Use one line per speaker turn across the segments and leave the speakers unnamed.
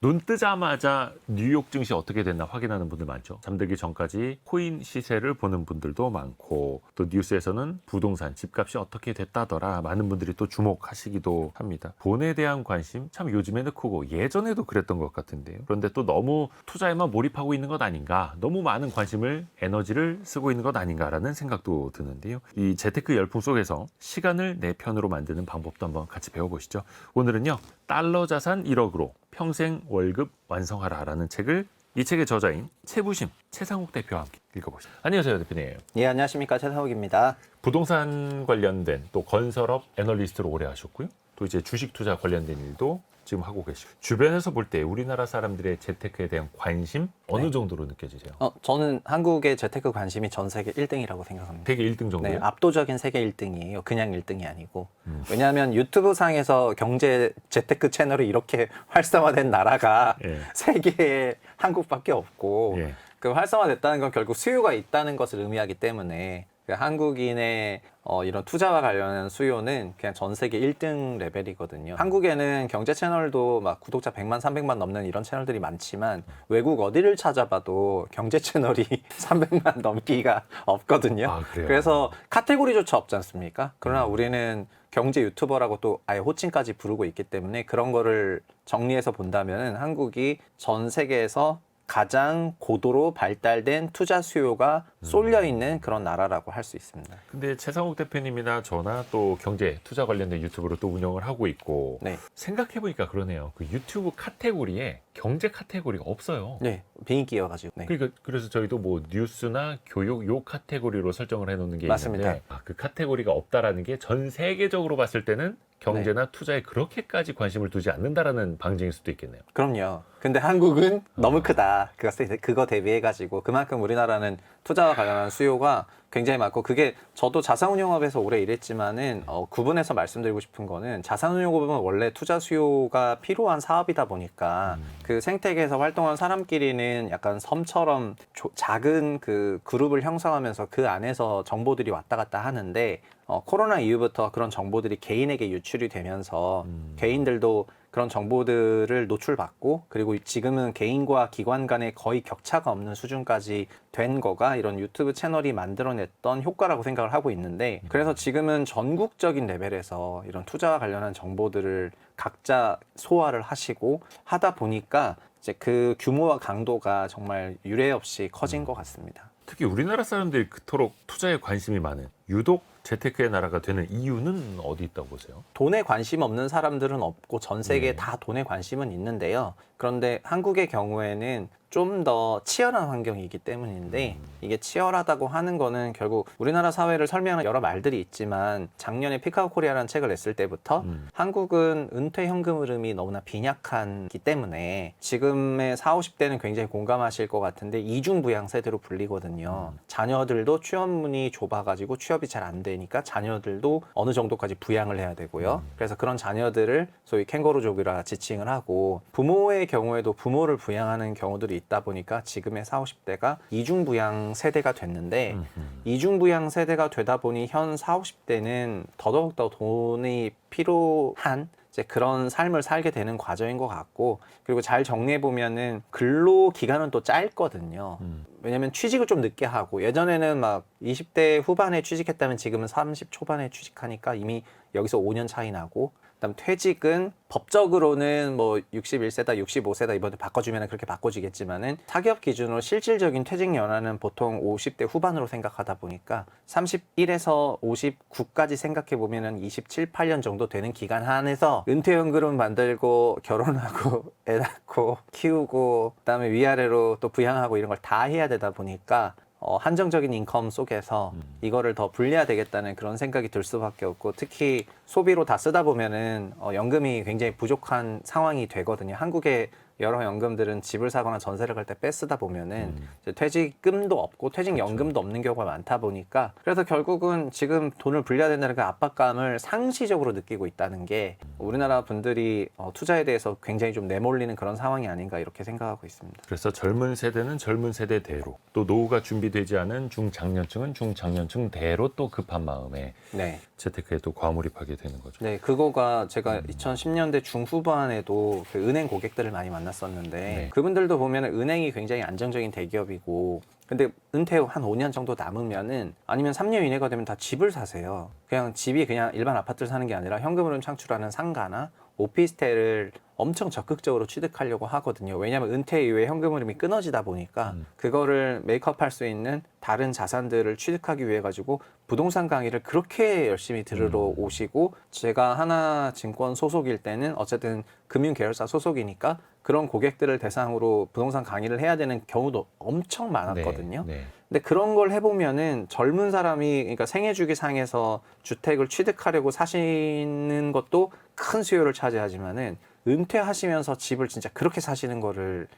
눈 뜨자마자 뉴욕 증시 어떻게 됐나 확인하는 분들 많죠. 잠들기 전까지 코인 시세를 보는 분들도 많고, 또 뉴스에서는 부동산 집값이 어떻게 됐다더라 많은 분들이 또 주목하시기도 합니다. 돈에 대한 관심 참 요즘에는 크고 예전에도 그랬던 것 같은데요. 그런데 또 너무 투자에만 몰입하고 있는 것 아닌가, 너무 많은 관심을 에너지를 쓰고 있는 것 아닌가라는 생각도 드는데요. 이 재테크 열풍 속에서 시간을 내 편으로 만드는 방법도 한번 같이 배워보시죠. 오늘은요, 달러 자산 1억으로 평생 월급 완성하라라는 책을 이 책의 저자인 최부심, 최상욱 대표와 함께 읽어보시죠. 안녕하세요, 대표님.
예, 안녕하십니까. 최상욱입니다.
부동산 관련된 또 건설업 애널리스트로 오래 하셨고요. 또 이제 주식 투자 관련된 일도 지금 하고 계시고, 주변에서 볼 때 우리나라 사람들의 재테크에 대한 관심 어느 정도로 느껴지세요?
저는 한국의 재테크 관심이 전 세계 1등이라고 생각합니다.
되게 1등 정도요?
네, 압도적인 세계 1등이에요. 그냥 1등이 아니고. 왜냐하면 유튜브 상에서 경제 재테크 채널이 이렇게 활성화된 나라가
예.
세계에 한국밖에 없고,
예.
그 활성화됐다는 건 결국 수요가 있다는 것을 의미하기 때문에 그 한국인의 이런 투자와 관련한 수요는 그냥 전 세계 1등 레벨이거든요. 한국에는 경제 채널도 막 구독자 100만, 300만 넘는 이런 채널들이 많지만 외국 어디를 찾아봐도 경제 채널이 300만 넘기가 없거든요.
아, 그래요?
그래서 카테고리조차 없지 않습니까? 그러나 우리는 경제 유튜버라고 또 아예 호칭까지 부르고 있기 때문에 그런 거를 정리해서 본다면 한국이 전 세계에서 가장 고도로 발달된 투자 수요가 쏠려 있는 그런 나라라고 할 수 있습니다.
근데 최상욱 대표님이나 저나 또 경제 투자 관련된 유튜브로 또 운영을 하고 있고,
네,
생각해보니까 그러네요. 그 유튜브 카테고리에 경제 카테고리가 없어요.
네, 비인기여가지고. 네.
그러니까 그래서 저희도 뭐 뉴스나 교육 요 카테고리로 설정을 해놓는 게
맞습니다.
있는데, 그 카테고리가 없다라는 게 전 세계적으로 봤을 때는 경제나 투자에 그렇게까지 관심을 두지 않는다라는 방증일 수도 있겠네요.
그럼요. 근데 한국은 너무 크다. 그거 대비해가지고 그만큼 우리나라는 투자와 관련한 수요가 굉장히 많고, 그게 저도 자산운용업에서 오래 일했지만은 구분해서 말씀드리고 싶은 거는 자산운용업은 원래 투자 수요가 필요한 사업이다 보니까 그 생태계에서 활동하는 사람끼리는 약간 섬처럼 작은 그 그룹을 형성하면서 그 안에서 정보들이 왔다 갔다 하는데, 코로나 이후부터 그런 정보들이 개인에게 유출이 되면서 개인들도 그런 정보들을 노출받고, 그리고 지금은 개인과 기관 간에 거의 격차가 없는 수준까지 된 거가 이런 유튜브 채널이 만들어냈던 효과라고 생각을 하고 있는데, 그래서 지금은 전국적인 레벨에서 이런 투자와 관련한 정보들을 각자 소화를 하시고 하다 보니까 이제 그 규모와 강도가 정말 유례 없이 커진 것 같습니다.
특히 우리나라 사람들이 그토록 투자에 관심이 많은, 유독 재테크의 나라가 되는 이유는 어디 있다고 보세요?
돈에 관심 없는 사람들은 없고 전 세계에
네.
다 돈에 관심은 있는데요. 그런데 한국의 경우에는 좀 더 치열한 환경이기 때문인데, 이게 치열하다고 하는 거는 결국 우리나라 사회를 설명하는 여러 말들이 있지만, 작년에 피카오 코리아라는 책을 냈을 때부터 한국은 은퇴 현금 흐름이 너무나 빈약하기 때문에 지금의 40, 50대는 굉장히 공감하실 것 같은데 이중 부양 세대로 불리거든요. 자녀들도 취업문이 좁아가지고 취업이 잘 안 되니까 자녀들도 어느 정도까지 부양을 해야 되고요. 그래서 그런 자녀들을 소위 캥거루족이라 지칭을 하고, 부모의 경우에도 부모를 부양하는 경우들이 있다 보니까 지금의 40, 50대가 이중부양 세대가 됐는데, 이중부양 세대가 되다 보니 현 40, 50대는 더더욱더 돈이 필요한 이제 그런 삶을 살게 되는 과정인 것 같고, 그리고 잘 정리해 보면은 근로 기간은 또 짧거든요. 왜냐면 취직을 좀 늦게 하고, 예전에는 막 20대 후반에 취직했다면 지금은 30 초반에 취직하니까 이미 여기서 5년 차이 나고, 그다음 퇴직은 법적으로는 뭐 61세다, 65세다 이번에 바꿔주면 그렇게 바꿔주겠지만은 사기업 기준으로 실질적인 퇴직 연하는 보통 50대 후반으로 생각하다 보니까 31에서 59까지 생각해 보면은 27, 8년 정도 되는 기간 안에서 은퇴연금 만들고 결혼하고 애 낳고 키우고 그다음에 위아래로 또 부양하고 이런 걸 다 해야 되다 보니까 한정적인 인컴 속에서 이거를 더 불려야 되겠다는 그런 생각이 들 수밖에 없고, 특히 소비로 다 쓰다 보면은 연금이 굉장히 부족한 상황이 되거든요. 한국의 여러 연금들은 집을 사거나 전세를 갈 때 빼쓰다 보면은 이제 퇴직금도 없고 퇴직연금도 없는 경우가 많다 보니까, 그래서 결국은 지금 돈을 불려야 된다는 그 압박감을 상시적으로 느끼고 있다는 게 우리나라 분들이 투자에 대해서 굉장히 좀 내몰리는 그런 상황이 아닌가 이렇게 생각하고 있습니다.
그래서 젊은 세대는 젊은 세대대로, 또 노후가 준비되지 않은 중장년층은 중장년층대로 또 급한 마음에
네.
재테크에 또 과몰입하게 되는 거죠.
네, 그거가 제가 2010년대 중후반에도 그 은행 고객들을 많이 만났 만났었는데
네.
그분들도 보면 은행이 굉장히 안정적인 대기업이고 근데 은퇴 후 한 5년 정도 남으면은 아니면 3년 이내가 되면 다 집을 사세요. 그냥 집이 그냥 일반 아파트를 사는 게 아니라 현금 흐름 창출하는 상가나 오피스텔을 엄청 적극적으로 취득하려고 하거든요. 왜냐하면 은퇴 이후에 현금 흐름이 끊어지다 보니까 그거를 메이크업할 수 있는 다른 자산들을 취득하기 위해 가지고 부동산 강의를 그렇게 열심히 들으러 오시고 제가 하나증권 소속일 때는 어쨌든 금융계열사 소속이니까 그런 고객들을 대상으로 부동산 강의를 해야 되는 경우도 엄청 많았거든요.
네.
근데 그런 걸 해보면은 젊은 사람이 그러니까 생애주기상에서 주택을 취득하려고 사시는 것도 큰 수요를 차지하지만은 은퇴하시면서 집을 진짜 그렇게 사시는 거를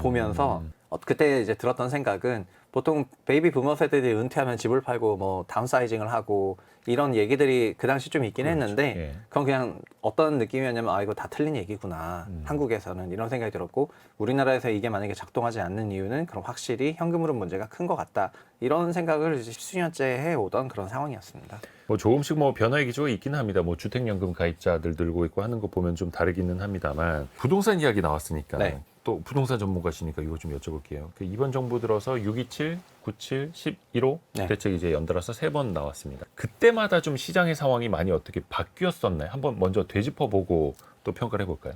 보면서 그때 이제 들었던 생각은 보통 베이비 부머 세대들이 은퇴하면 집을 팔고 뭐 다운사이징을 하고 이런 얘기들이 그 당시 좀 있긴
그렇죠.
했는데
예.
그건 그냥 어떤 느낌이었냐면 아 이거 다 틀린 얘기구나. 한국에서는 이런 생각이 들었고 우리나라에서 이게 만약에 작동하지 않는 이유는 그럼 확실히 현금 흐름 문제가 큰 것 같다. 이런 생각을 이제 10수년째 해오던 그런 상황이었습니다.
뭐 조금씩 뭐 변화의 기조가 있긴 합니다. 뭐 주택연금 가입자들 늘고 있고 하는 거 보면 좀 다르기는 합니다만 부동산 이야기 나왔으니까
네.
또 부동산 전문가시니까 이거 좀 여쭤볼게요. 그 이번 정부 들어서 627, 97, 11호
네.
대책이 이제 연달아서 3번 나왔습니다. 그때마다 좀 시장의 상황이 많이 어떻게 바뀌었었나요? 한번 먼저 되짚어보고 또 평가를 해볼까요?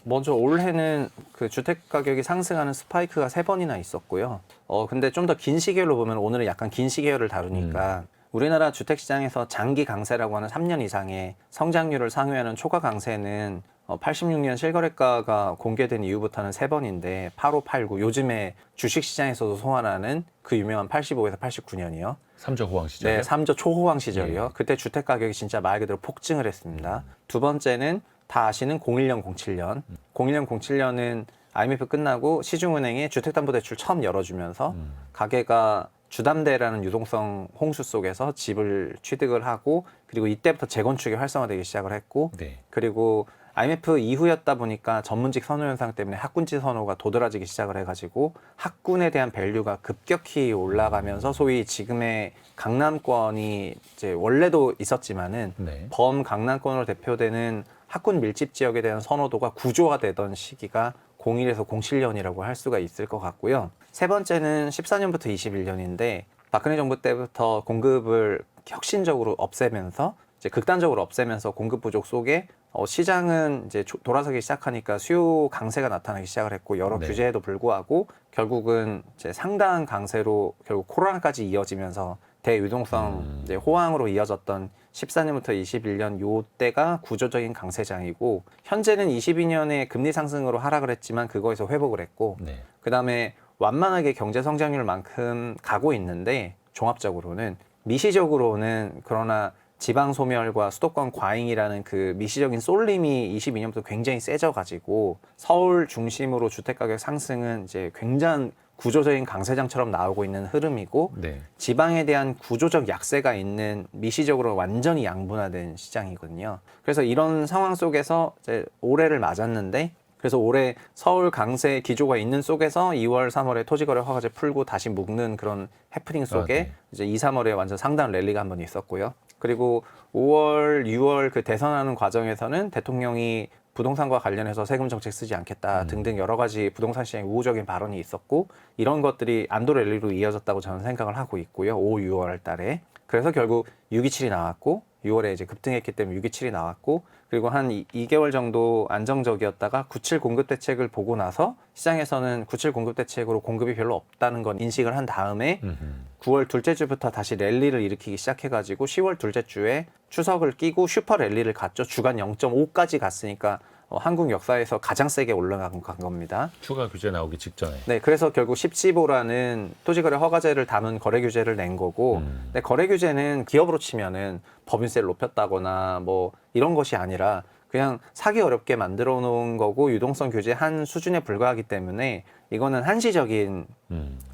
먼저 올해는 그 주택 가격이 상승하는 스파이크가 3번이나 있었고요. 근데 좀 더 긴 시계로 보면 오늘은 약간 긴 시계를 다루니까 우리나라 주택 시장에서 장기 강세라고 하는 3년 이상의 성장률을 상회하는 초과 강세는 86년 실거래가가 공개된 이후부터는 3번인데 85, 89 요즘에 주식 시장에서도 소환하는 그 유명한 85에서 89년이요.
3조 호황 시절.
네, 3조 초호황 시절이요.
예.
그때 주택 가격이 진짜 말 그대로 폭증을 했습니다. 두 번째는 다 아시는 01년, 07년. 01년, 07년은 IMF 끝나고 시중은행이 주택담보대출 처음 열어주면서 가게가 주담대라는 유동성 홍수 속에서 집을 취득을 하고 그리고 이때부터 재건축이 활성화되기 시작을 했고
네.
그리고 IMF 이후였다 보니까 전문직 선호 현상 때문에 학군지 선호가 도드라지기 시작을 해가지고 학군에 대한 밸류가 급격히 올라가면서 소위 지금의 강남권이 이제 원래도 있었지만은
네.
범 강남권으로 대표되는 학군 밀집 지역에 대한 선호도가 구조화되던 시기가 01에서 07년이라고 할 수가 있을 것 같고요. 세 번째는 14년부터 21년인데 박근혜 정부 때부터 공급을 혁신적으로 없애면서 이제 극단적으로 없애면서 공급 부족 속에 시장은 이제 돌아서기 시작하니까 수요 강세가 나타나기 시작을 했고 여러
네.
규제에도 불구하고 결국은 이제 상당한 강세로 결국 코로나까지 이어지면서 대유동성 이제 호황으로 이어졌던 14년부터 21년 요 때가 구조적인 강세장이고 현재는 22년에 금리 상승으로 하락을 했지만 그거에서 회복을 했고
네.
그다음에 완만하게 경제 성장률만큼 가고 있는데 종합적으로는 미시적으로는 그러나 지방 소멸과 수도권 과잉이라는 그 미시적인 쏠림이 22년부터 굉장히 세져가지고 서울 중심으로 주택가격 상승은 이제 굉장한 구조적인 강세장처럼 나오고 있는 흐름이고
네.
지방에 대한 구조적 약세가 있는 미시적으로 완전히 양분화된 시장이거든요. 그래서 이런 상황 속에서 이제 올해를 맞았는데 그래서 올해 서울 강세 기조가 있는 속에서 2월, 3월에 토지거래 허가제 풀고 다시 묶는 그런 해프닝 속에
네.
이제 2, 3월에 완전 상당한 랠리가 한번 있었고요. 그리고 5월, 6월 그 대선하는 과정에서는 대통령이 부동산과 관련해서 세금 정책 쓰지 않겠다 등등 여러 가지 부동산 시장에 우호적인 발언이 있었고 이런 것들이 안도 랠리로 이어졌다고 저는 생각을 하고 있고요. 5, 6월 달에. 그래서 결국 627이 나왔고 6월에 이제 급등했기 때문에 627이 나왔고 그리고 한 2개월 정도 안정적이었다가 97 공급 대책을 보고 나서 시장에서는 97 공급 대책으로 공급이 별로 없다는 건 인식을 한 다음에 9월 둘째 주부터 다시 랠리를 일으키기 시작해가지고 10월 둘째 주에 추석을 끼고 슈퍼 랠리를 갔죠. 주간 0.5까지 갔으니까 한국 역사에서 가장 세게 올라간 겁니다.
추가 규제 나오기 직전에.
네, 그래서 결국 10.15라는 토지거래 허가제를 담은 거래 규제를 낸 거고, 근데 거래 규제는 기업으로 치면은 법인세를 높였다거나 뭐 이런 것이 아니라 그냥 사기 어렵게 만들어 놓은 거고 유동성 규제 한 수준에 불과하기 때문에 이거는 한시적인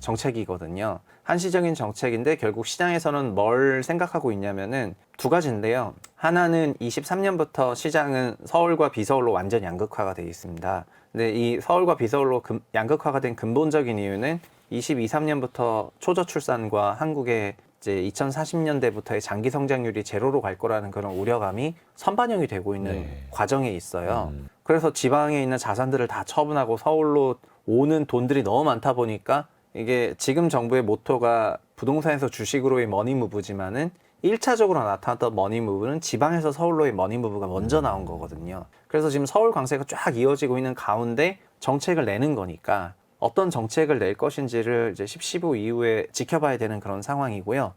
정책이거든요. 한시적인 정책인데 결국 시장에서는 뭘 생각하고 있냐면은 두 가지인데요. 하나는 23년부터 시장은 서울과 비서울로 완전 양극화가 되어 있습니다. 근데 이 서울과 비서울로 양극화가 된 근본적인 이유는 22, 3년부터 초저출산과 한국의 이제 2040년대부터의 장기 성장률이 제로로 갈 거라는 그런 우려감이 선반영이 되고 있는
네.
과정에 있어요. 그래서 지방에 있는 자산들을 다 처분하고 서울로 오는 돈들이 너무 많다 보니까 이게 지금 정부의 모토가 부동산에서 주식으로의 머니무브지만은 1차적으로 나타났던 머니무브는 지방에서 서울로의 머니무브가 먼저 나온 거거든요. 그래서 지금 서울 강세가 쫙 이어지고 있는 가운데 정책을 내는 거니까 어떤 정책을 낼 것인지를 이제 10.15 이후에 지켜봐야 되는 그런 상황이고요.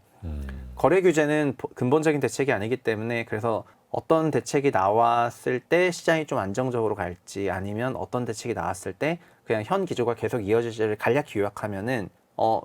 거래 규제는 근본적인 대책이 아니기 때문에 그래서 어떤 대책이 나왔을 때 시장이 좀 안정적으로 갈지 아니면 어떤 대책이 나왔을 때 그냥 현 기조가 계속 이어질지를 간략히 요약하면은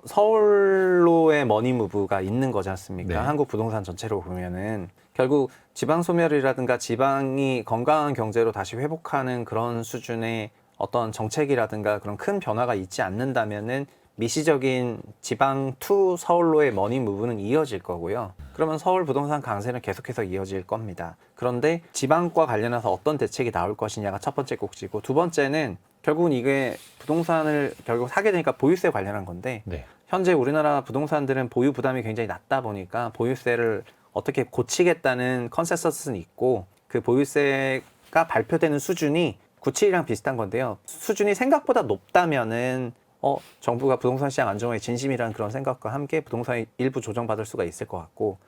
서울로의 머니무브가 있는 거지 않습니까?
네.
한국 부동산 전체로 보면은 결국 지방 소멸이라든가 지방이 건강한 경제로 다시 회복하는 그런 수준의 어떤 정책이라든가 그런 큰 변화가 있지 않는다면은 미시적인 지방 투 서울로의 머니무브는 이어질 거고요. 그러면 서울 부동산 강세는 계속해서 이어질 겁니다. 그런데 지방과 관련해서 어떤 대책이 나올 것이냐가 첫 번째 꼭지고 두 번째는 결국은 이게 부동산을 결국 사게 되니까 보유세 관련한 건데
네.
현재 우리나라 부동산들은 보유 부담이 굉장히 낮다 보니까 보유세를 어떻게 고치겠다는 컨센서스는 있고 그 보유세가 발표되는 수준이 97이랑 비슷한 건데요. 수준이 생각보다 높다면은 정부가 부동산 시장 안정화에 진심이라는 그런 생각과 함께 부동산이 일부 조정받을 수가 있을 것 같고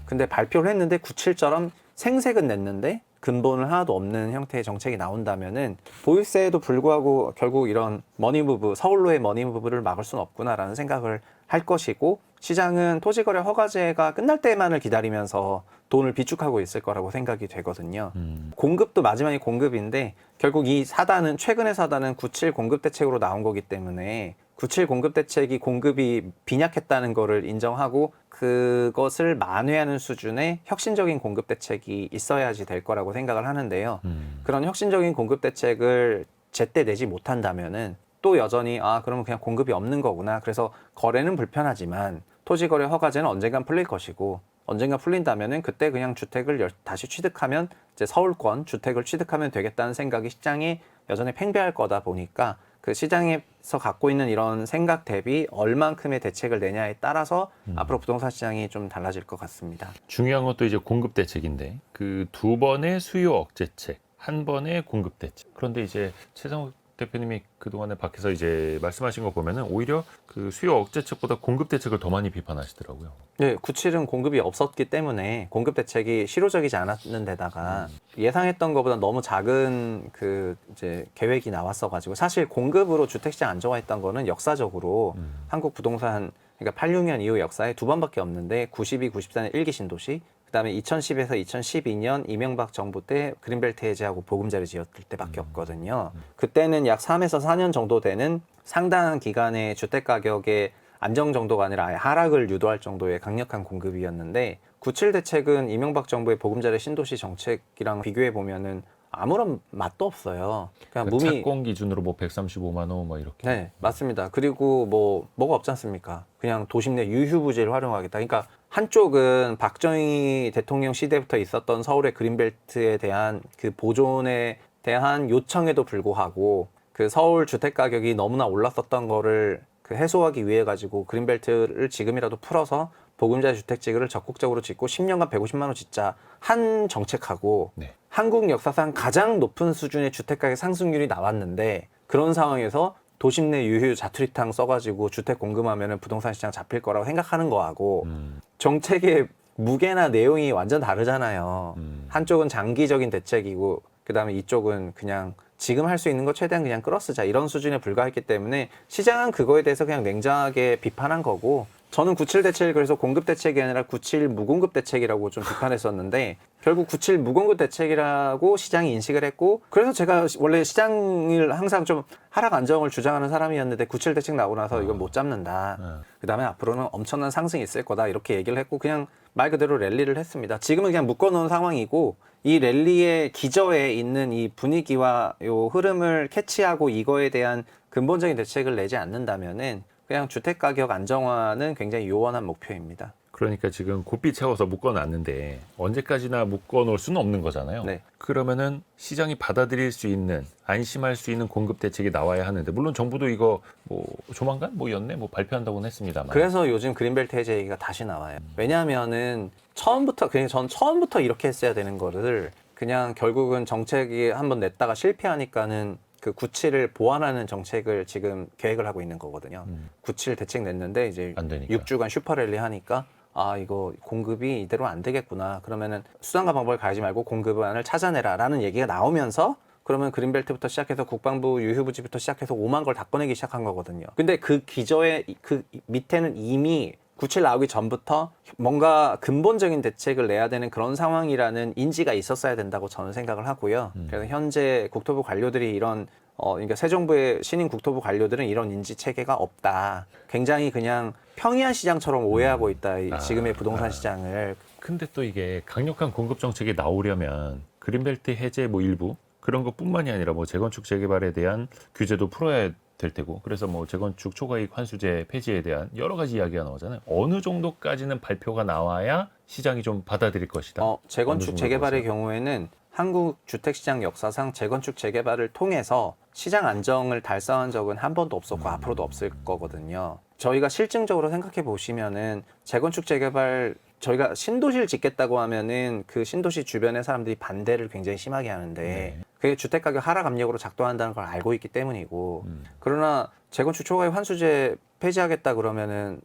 근데 발표를 했는데 97처럼 생색은 냈는데 근본은 하나도 없는 형태의 정책이 나온다면은 보유세에도 불구하고 결국 이런 머니무브, 서울로의 머니무브를 막을 수는 없구나라는 생각을 할 것이고 시장은 토지거래 허가제가 끝날 때만을 기다리면서 돈을 비축하고 있을 거라고 생각이 되거든요. 공급도 마지막이 공급인데 결국 이 사단은 최근의 사단은 97 공급 대책으로 나온 거기 때문에 97 공급 대책이 공급이 빈약했다는 거를 인정하고 그것을 만회하는 수준의 혁신적인 공급 대책이 있어야지 될 거라고 생각을 하는데요. 그런 혁신적인 공급 대책을 제때 내지 못한다면은 또 여전히 그러면 그냥 공급이 없는 거구나. 그래서 거래는 불편하지만 토지거래 허가제는 언젠간 풀릴 것이고 언젠가 풀린다면은 그때 그냥 주택을 다시 취득하면 이제 서울권 주택을 취득하면 되겠다는 생각이 시장에 여전히 팽배할 거다 보니까 그 시장에서 갖고 있는 이런 생각 대비 얼만큼의 대책을 내냐에 따라서 앞으로 부동산 시장이 좀 달라질 것 같습니다.
중요한 것도 이제 공급 대책인데 그 두 번의 수요 억제책, 한 번의 공급 대책. 그런데 이제 최상욱 대표님이 그동안에 밖에서 이제 말씀하신 거 보면은 오히려 그 수요 억제책보다 공급 대책을 더 많이 비판하시더라고요.
네, 97은 공급이 없었기 때문에 공급 대책이 실효적이지 않았는 데다가 예상했던 것보다 너무 작은 그 이제 계획이 나왔어 가지고 사실 공급으로 주택시장 안정화했던 거는 역사적으로 한국 부동산 그러니까 86년 이후 역사에 두 번밖에 없는데 92, 94년 1기 신도시 그다음에 2010에서 2012년 이명박 정부 때 그린벨트 해제하고 보금자리 지었을 때밖에 없거든요. 그때는 약 3에서 4년 정도 되는 상당한 기간의 주택 가격의 안정 정도가 아니라 아예 하락을 유도할 정도의 강력한 공급이었는데 97 대책은 이명박 정부의 보금자리 신도시 정책이랑 비교해 보면은 아무런 맛도 없어요. 그냥
그러니까 착공 기준으로 뭐 135만 원 뭐 이렇게.
네, 맞습니다. 그리고 뭐가 없지 않습니까? 그냥 도심 내 유휴부지를 활용하겠다. 그러니까 한쪽은 박정희 대통령 시대부터 있었던 서울의 그린벨트에 대한 그 보존에 대한 요청에도 불구하고 그 서울 주택 가격이 너무나 올랐었던 거를 그 해소하기 위해 가지고 그린벨트를 지금이라도 풀어서 보금자리 주택지를 적극적으로 짓고 10년간 150만 원 짓자 한 정책하고
네.
한국 역사상 가장 높은 수준의 주택가격 상승률이 나왔는데 그런 상황에서 도심 내 유휴 자투리탕 써가지고 주택 공급하면 부동산 시장 잡힐 거라고 생각하는 거하고 정책의 무게나 내용이 완전 다르잖아요. 한쪽은 장기적인 대책이고 그다음에 이쪽은 그냥 지금 할 수 있는 거 최대한 그냥 끌어쓰자 이런 수준에 불과했기 때문에 시장은 그거에 대해서 그냥 냉정하게 비판한 거고 저는 97 대책을 그래서 공급 대책이 아니라 97 무공급 대책이라고 좀 비판했었는데 결국 97 무공급 대책이라고 시장이 인식을 했고 그래서 제가 원래 시장을 항상 좀 하락 안정을 주장하는 사람이었는데 97 대책 나오고 나서 이건 못 잡는다. 그다음에 앞으로는 엄청난 상승이 있을 거다 이렇게 얘기를 했고 그냥 말 그대로 랠리를 했습니다. 지금은 그냥 묶어놓은 상황이고 이 랠리의 기저에 있는 이 분위기와 요 흐름을 캐치하고 이거에 대한 근본적인 대책을 내지 않는다면은 그냥 주택 가격 안정화는 굉장히 요원한 목표입니다.
그러니까 지금 고삐 채워서 묶어놨는데 언제까지나 묶어놓을 수는 없는 거잖아요.
네.
그러면은 시장이 받아들일 수 있는 안심할 수 있는 공급 대책이 나와야 하는데 물론 정부도 이거 뭐 조만간 뭐 연내 뭐 발표한다고는 했습니다만.
그래서 요즘 그린벨트 해제 얘기가 다시 나와요. 왜냐하면은 처음부터 그냥 전 처음부터 이렇게 했어야 되는 거를 그냥 결국은 정책이 한번 냈다가 실패하니까는 그 97을 보완하는 정책을 지금 계획을 하고 있는 거거든요. 97 대책 냈는데 이제
안 되니까.
6주간 슈퍼랠리 하니까 아 이거 공급이 이대로 안 되겠구나. 그러면은 수단과 방법을 가리지 말고 공급안을 찾아내라라는 얘기가 나오면서 그러면 그린벨트부터 시작해서 국방부 유휴부지부터 시작해서 5만 걸 다 꺼내기 시작한 거거든요. 근데 그 기저의 그 밑에는 이미 97 나오기 전부터 뭔가 근본적인 대책을 내야 되는 그런 상황이라는 인지가 있었어야 된다고 저는 생각을 하고요. 그래서 현재 국토부 관료들이 이런 그러니까 새 정부의 신임 국토부 관료들은 이런 인지 체계가 없다. 굉장히 그냥 평이한 시장처럼 오해하고 있다. 이 지금의 부동산 시장을.
근데 또 이게 강력한 공급 정책이 나오려면 그린벨트 해제 뭐 일부 그런 것뿐만이 아니라 뭐 재건축 재개발에 대한 규제도 풀어야 될 테고 그래서 뭐 재건축 초과이익 환수제 폐지에 대한 여러 가지 이야기가 나오잖아요. 어느 정도까지는 발표가 나와야 시장이 좀 받아들일 것이다.
재건축 재개발의 경우에는 한국 주택시장 역사상 재건축 재개발을 통해서 시장 안정을 달성한 적은 한 번도 없었고 앞으로도 없을 거거든요. 저희가 실증적으로 생각해 보시면은 재건축 재개발 저희가 신도시를 짓겠다고 하면은 그 신도시 주변의 사람들이 반대를 굉장히 심하게 하는데 그게 주택가격 하락 압력으로 작동한다는 걸 알고 있기 때문이고 그러나 재건축 초과이익 환수제 폐지하겠다 그러면은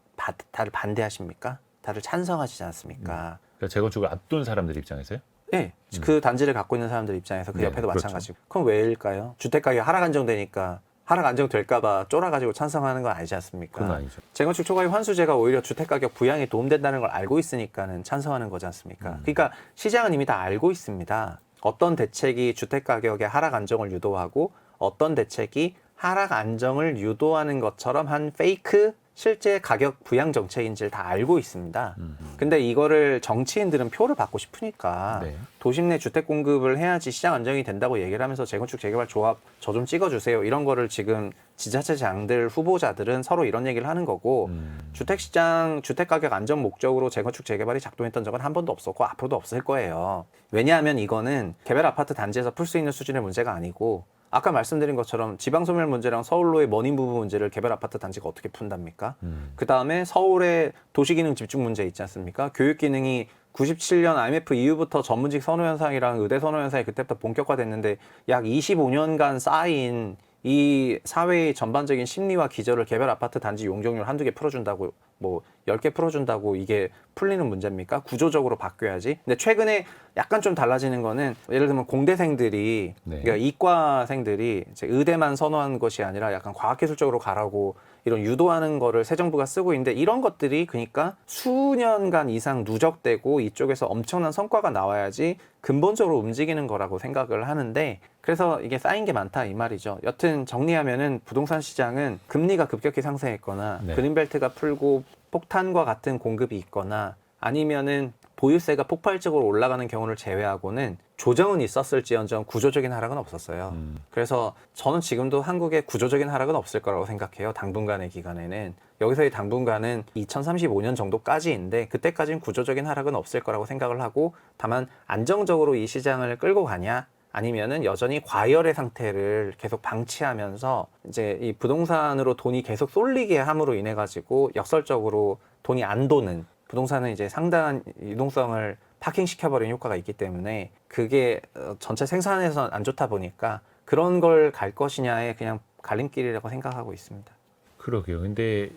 다들 반대하십니까? 다들 찬성하시지 않습니까?
그러니까 재건축을 앞둔 사람들 입장에서요?
네, 그 단지를 갖고 있는 사람들 입장에서 그
네,
옆에도
그렇죠.
마찬가지고 그럼 왜일까요? 주택가격 하락 안정되니까 하락 안정될까봐 쫄아가지고 찬성하는 건 아니지 않습니까?
그건 아니죠.
재건축 초과이익 환수제가 오히려 주택가격 부양에 도움된다는 걸 알고 있으니까는 찬성하는 거지 않습니까? 그러니까 시장은 이미 다 알고 있습니다. 어떤 대책이 주택가격의 하락 안정을 유도하고 어떤 대책이 하락 안정을 유도하는 것처럼 한 페이크 실제 가격 부양 정책인지를 다 알고 있습니다. 근데 이거를 정치인들은 표를 받고 싶으니까
네.
도심 내 주택 공급을 해야지 시장 안정이 된다고 얘기를 하면서 재건축 재개발 조합 저 좀 찍어주세요. 이런 거를 지금 지자체장들 후보자들은 서로 이런 얘기를 하는 거고 주택시장 주택가격 안정 목적으로 재건축 재개발이 작동했던 적은 한 번도 없었고 앞으로도 없을 거예요. 왜냐하면 이거는 개별 아파트 단지에서 풀 수 있는 수준의 문제가 아니고 아까 말씀드린 것처럼 지방소멸 문제랑 서울로의 원인 부분 문제를 개별 아파트 단지가 어떻게 푼답니까? 그 다음에 서울의 도시기능 집중 문제 있지 않습니까? 교육기능이 97년 IMF 이후부터 전문직 선호현상이랑 의대 선호현상이 그때부터 본격화됐는데 약 25년간 쌓인 이 사회의 전반적인 심리와 기저를 개별 아파트 단지 용적률 한두 개 풀어준다고 뭐 10개 풀어준다고 이게 풀리는 문제입니까? 구조적으로 바뀌어야지. 근데 최근에 약간 좀 달라지는 거는 예를 들면 공대생들이
네.
그러니까 이과생들이 이제 의대만 선호한 것이 아니라 약간 과학기술적으로 가라고 이런 유도하는 거를 새 정부가 쓰고 있는데 이런 것들이 그러니까 수년간 이상 누적되고 이쪽에서 엄청난 성과가 나와야지 근본적으로 움직이는 거라고 생각을 하는데 그래서 이게 쌓인 게 많다 이 말이죠. 여튼 정리하면은 부동산 시장은 금리가 급격히 상승했거나
네.
그린벨트가 풀고 폭탄과 같은 공급이 있거나 아니면은 보유세가 폭발적으로 올라가는 경우를 제외하고는 조정은 있었을지언정 구조적인 하락은 없었어요. 그래서 저는 지금도 한국의 구조적인 하락은 없을 거라고 생각해요. 당분간의 기간에는. 여기서의 당분간은 2035년 정도까지인데 그때까지는 구조적인 하락은 없을 거라고 생각을 하고 다만 안정적으로 이 시장을 끌고 가냐 아니면은 여전히 과열의 상태를 계속 방치하면서 이제 이 부동산으로 돈이 계속 쏠리게 함으로 인해 가지고 역설적으로 돈이 안 도는 부동산은 이제 상당한 유동성을 파킹시켜버리는 효과가 있기 때문에 그게 전체 생산에선 안 좋다 보니까 그런 걸 갈 것이냐의 그냥 갈림길이라고 생각하고 있습니다.
그러게요. 근데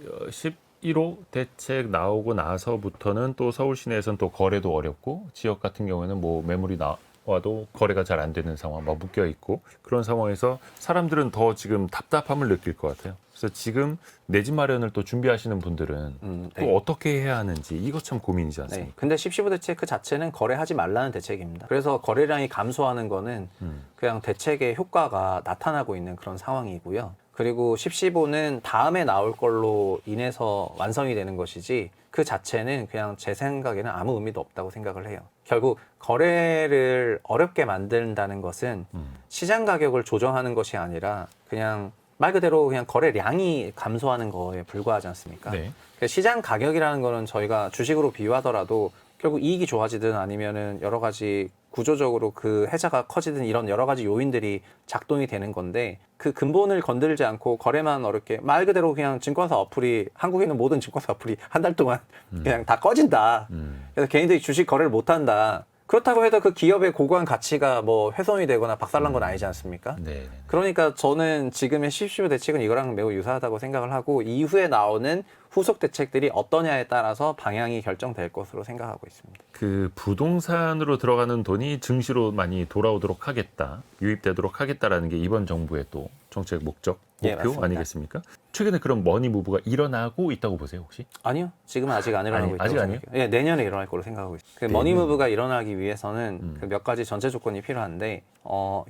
11호 대책 나오고 나서부터는 또 서울 시내에서는 또 거래도 어렵고 지역 같은 경우에는 뭐 매물이 나와도 거래가 잘 안 되는 상황, 막 묶여 있고 그런 상황에서 사람들은 더 지금 답답함을 느낄 것 같아요. 그래서 지금 내 집 마련을 또 준비하시는 분들은 또
네.
어떻게 해야 하는지 이거 참 고민이지
네.
않습니까?
근데 10.15 대책 그 자체는 거래하지 말라는 대책입니다. 그래서 거래량이 감소하는 거는 그냥 대책의 효과가 나타나고 있는 그런 상황이고요. 그리고 10.15는 다음에 나올 걸로 인해서 완성이 되는 것이지 그 자체는 그냥 제 생각에는 아무 의미도 없다고 생각을 해요. 결국 거래를 어렵게 만든다는 것은 시장 가격을 조정하는 것이 아니라 그냥 말 그대로 그냥 거래량이 감소하는 거에 불과하지 않습니까?
네.
시장 가격이라는 거는 저희가 주식으로 비유하더라도 결국 이익이 좋아지든 아니면은 여러 가지 구조적으로 그 해자가 커지든 이런 여러 가지 요인들이 작동이 되는 건데 그 근본을 건들지 않고 거래만 어렵게 말 그대로 그냥 증권사 어플이 한국에 있는 모든 증권사 어플이 한 달 동안 그냥 다 꺼진다. 그래서 개인들이 주식 거래를 못 한다. 그렇다고 해도 그 기업의 고고한 가치가 뭐 훼손이 되거나 박살난 건 아니지 않습니까?
네.
그러니까 저는 지금의 CCO 대책은 이거랑 매우 유사하다고 생각을 하고 이후에 나오는 후속 대책들이 어떠냐에 따라서 방향이 결정될 것으로 생각하고 있습니다.
그 부동산으로 들어가는 돈이 증시로 많이 돌아오도록 하겠다, 유입되도록 하겠다라는 게 이번 정부의 또 정책 목적,
예,
목표
맞습니다.
아니겠습니까? 최근에 그런 머니 무브가 일어나고 있다고 보세요, 혹시?
아니요. 지금은 아직 안 일어나고
아니,
있다고
아직 아니에요?
생각해요. 예, 내년에 일어날 거로 생각하고 있어요. 그 머니무브가 일어나기 위해서는 그 몇 가지 전제 조건이 필요한데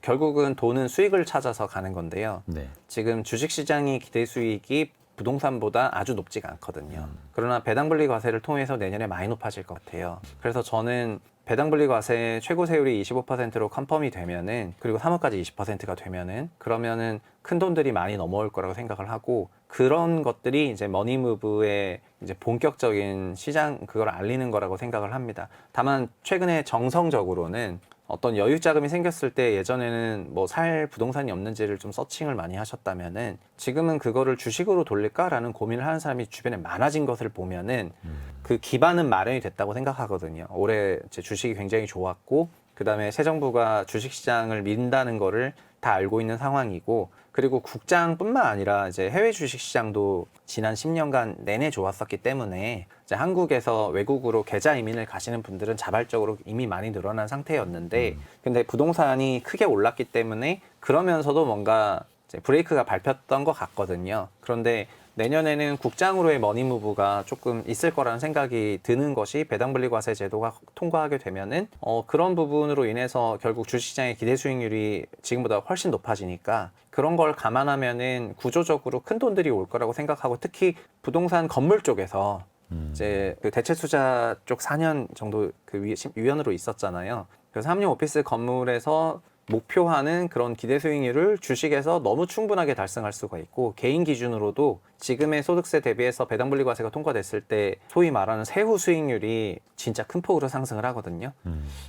결국은 돈은 수익을 찾아서 가는 건데요.
네.
지금 주식시장이 기대 수익이 부동산보다 아주 높지가 않거든요. 그러나 배당분리 과세를 통해서 내년에 많이 높아질 것 같아요. 그래서 저는 배당분리 과세 최고 세율이 25%로 컨펌이 되면은 그리고 3월까지 20%가 되면은 그러면은 큰 돈들이 많이 넘어올 거라고 생각을 하고 그런 것들이 이제 머니무브의 이제 본격적인 시장 그걸 알리는 거라고 생각을 합니다. 다만 최근에 정성적으로는 어떤 여유 자금이 생겼을 때 예전에는 뭐 살 부동산이 없는지를 좀 서칭을 많이 하셨다면은 지금은 그거를 주식으로 돌릴까라는 고민을 하는 사람이 주변에 많아진 것을 보면은 그 기반은 마련이 됐다고 생각하거든요. 올해 제 주식이 굉장히 좋았고 그다음에 새 정부가 주식시장을 민다는 거를 다 알고 있는 상황이고 그리고 국장뿐만 아니라 이제 해외 주식시장도 지난 10년간 내내 좋았었기 때문에 이제 한국에서 외국으로 계좌 이민을 가시는 분들은 자발적으로 이미 많이 늘어난 상태였는데 근데 부동산이 크게 올랐기 때문에 그러면서도 뭔가 이제 브레이크가 밟혔던 것 같거든요. 그런데 내년에는 국장으로의 머니무브가 조금 있을 거라는 생각이 드는 것이 배당분리과세 제도가 통과하게 되면은 그런 부분으로 인해서 결국 주식시장의 기대 수익률이 지금보다 훨씬 높아지니까 그런 걸 감안하면은 구조적으로 큰 돈들이 올 거라고 생각하고 특히 부동산 건물 쪽에서 이제 그 대체 투자 쪽 4년 정도 그 위원으로 있었잖아요. 그래서 삼용 오피스 건물에서 목표하는 그런 기대 수익률을 주식에서 너무 충분하게 달성할 수가 있고 개인 기준으로도 지금의 소득세 대비해서 배당분리과세가 통과됐을 때 소위 말하는 세후 수익률이 진짜 큰 폭으로 상승을 하거든요.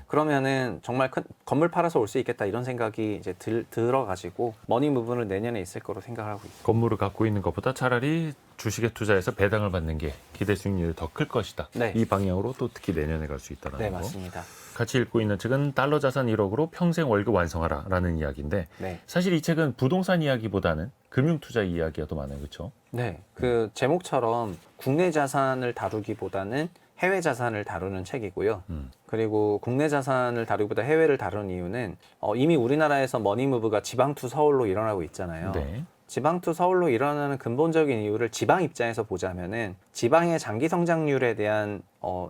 그러면은 정말 큰 건물 팔아서 올 수 있겠다 이런 생각이 이제 들어가지고 머니 무브는 내년에 있을 거로 생각을 하고 있습니다.
건물을 갖고 있는 것보다 차라리 주식에 투자해서 배당을 받는 게 기대 수익률이 더 클 것이다.
네.
이 방향으로 또 특히 내년에 갈 수 있다는
네,
거.
맞습니다.
같이 읽고 있는 책은 달러 자산 1억으로 평생 월급 완성하라라는 이야기인데
네.
사실 이 책은 부동산 이야기보다는 금융 투자 이야기가 더 많아요, 그렇죠?
네, 그 제목처럼 국내 자산을 다루기보다는 해외 자산을 다루는 책이고요. 그리고 국내 자산을 다루기보다 해외를 다루는 이유는 이미 우리나라에서 머니무브가 지방투 서울로 일어나고 있잖아요.
네.
지방투 서울로 일어나는 근본적인 이유를 지방 입장에서 보자면은 지방의 장기 성장률에 대한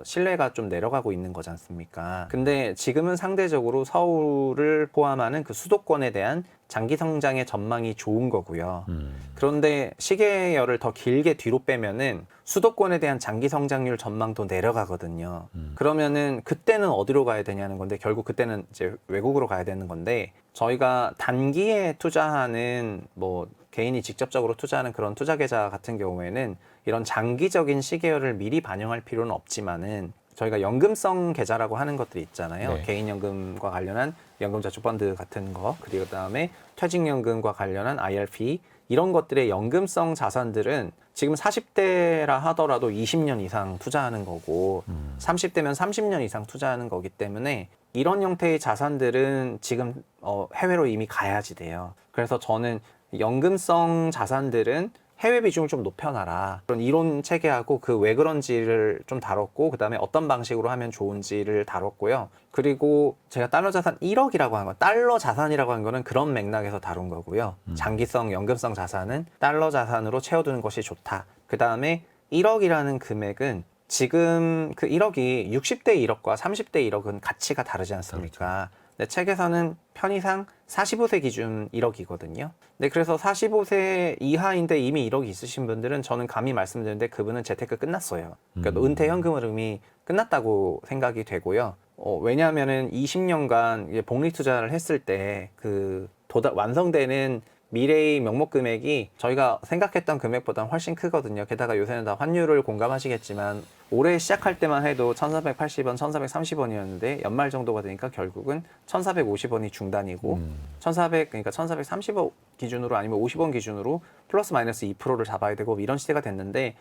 신뢰가 좀 내려가고 있는 거지 않습니까? 근데 지금은 상대적으로 서울을 포함하는 그 수도권에 대한 장기 성장의 전망이 좋은 거고요. 그런데 시계열을 더 길게 뒤로 빼면은 수도권에 대한 장기 성장률 전망도 내려가거든요. 그러면은 그때는 어디로 가야 되냐는 건데 결국 그때는 이제 외국으로 가야 되는 건데 저희가 단기에 투자하는 뭐 개인이 직접적으로 투자하는 그런 투자 계좌 같은 경우에는 이런 장기적인 시계열을 미리 반영할 필요는 없지만은 저희가 연금성 계좌라고 하는 것들이 있잖아요.
네.
개인연금과 관련한 연금저축펀드 같은 거, 그리고 그다음에 퇴직연금과 관련한 IRP 이런 것들의 연금성 자산들은 지금 40대라 하더라도 20년 이상 투자하는 거고 30대면 30년 이상 투자하는 거기 때문에 이런 형태의 자산들은 지금 해외로 이미 가야지 돼요. 그래서 저는 연금성 자산들은 해외 비중을 좀 높여놔라. 그런 이론 체계하고 그 왜 그런지를 좀 다뤘고 그다음에 어떤 방식으로 하면 좋은지를 다뤘고요. 그리고 제가 달러 자산 1억이라고 한 건 달러 자산이라고 한 거는 그런 맥락에서 다룬 거고요. 장기성 연금성 자산은 달러 자산으로 채워두는 것이 좋다. 그다음에 1억이라는 금액은 지금 그 1억이 60대 1억과 30대 1억은 가치가 다르지 않습니까? 내 책에서는 편의상 45세 기준 1억이거든요. 네, 그래서 45세 이하인데 이미 1억이 있으신 분들은 저는 감히 말씀드리는데 그분은 재테크 끝났어요. 그러니까 은퇴 현금 흐름이 끝났다고 생각이 되고요. 왜냐하면은 20년간 복리 투자를 했을 때 그 완성되는 미래의 명목 금액이 저희가 생각했던 금액보다 훨씬 크거든요. 게다가 요새는 다 환율을 공감하시겠지만 올해 시작할 때만 해도 1,480원, 1,430원이었는데 연말 정도가 되니까 결국은 1,450원이 중단이고 그러니까 1,430원 기준으로 아니면 50원 기준으로 플러스 마이너스 2%를 잡아야 되고 이런 시대가 됐는데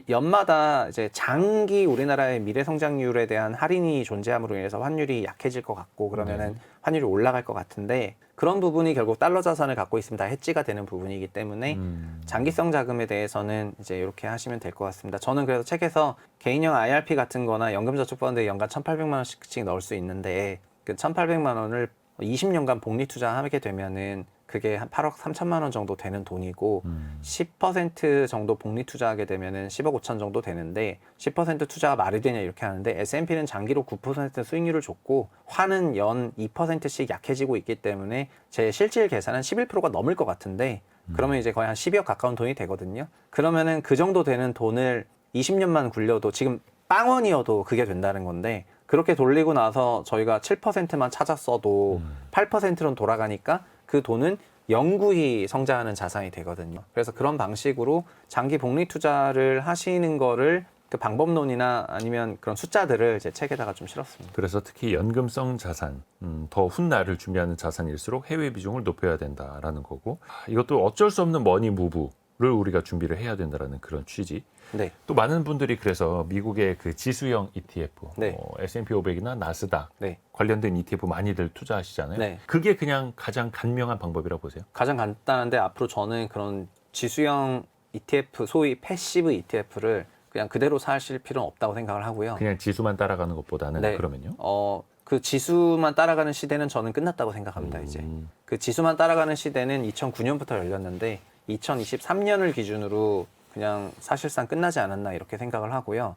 연마다 이제 장기 우리나라의 미래 성장률에 대한 할인이 존재함으로 인해서 환율이 약해질 것 같고 그러면은 환율이 올라갈 것 같은데 그런 부분이 결국 달러 자산을 갖고 있으면 다 해지가 되는 부분이기 때문에 장기성 자금에 대해서는 이제 이렇게 하시면 될 것 같습니다. 저는 그래서 책에서 개인형 IRP 같은 거나 연금저축펀드에 연간 1,800만 원씩 넣을 수 있는데 그 1,800만 원을 20년간 복리 투자하게 되면은 그게 한 8억 3천만 원 정도 되는 돈이고 10% 정도 복리 투자하게 되면은 10억 5천 정도 되는데 10% 투자가 말이 되냐 이렇게 하는데 S&P는 장기로 9% 수익률을 줬고 환은 연 2%씩 약해지고 있기 때문에 제 실질 계산은 11%가 넘을 것 같은데 그러면 이제 거의 한 12억 가까운 돈이 되거든요. 그러면은 그 정도 되는 돈을 20년만 굴려도 지금 빵원이어도 그게 된다는 건데 그렇게 돌리고 나서 저희가 7%만 찾았어도 8%는 돌아가니까 그 돈은 영구히 성장하는 자산이 되거든요. 그래서 그런 방식으로 장기 복리 투자를 하시는 거를 그 방법론이나 아니면 그런 숫자들을 제 책에다가 좀 실었습니다.
그래서 특히 연금성 자산, 더 훗날을 준비하는 자산일수록 해외 비중을 높여야 된다라는 거고 이것도 어쩔 수 없는 머니 무브를 우리가 준비를 해야 된다라는 그런 취지.
네.
또 많은 분들이 그래서 미국의 그 지수형 ETF,
네.
S&P 500이나 나스닥
네.
관련된 ETF 많이들 투자하시잖아요.
네.
그게 그냥 가장 간명한 방법이라고 보세요.
가장 간단한데 앞으로 저는 그런 지수형 ETF, 소위 패시브 ETF를 그냥 그대로 사실 필요는 없다고 생각을 하고요.
그냥 지수만 따라가는 것보다는
네.
그러면요.
그 지수만 따라가는 시대는 저는 끝났다고 생각합니다. 이제 그 지수만 따라가는 시대는 2009년부터 열렸는데 2023년을 기준으로 그냥 사실상 끝나지 않았나 이렇게 생각을 하고요.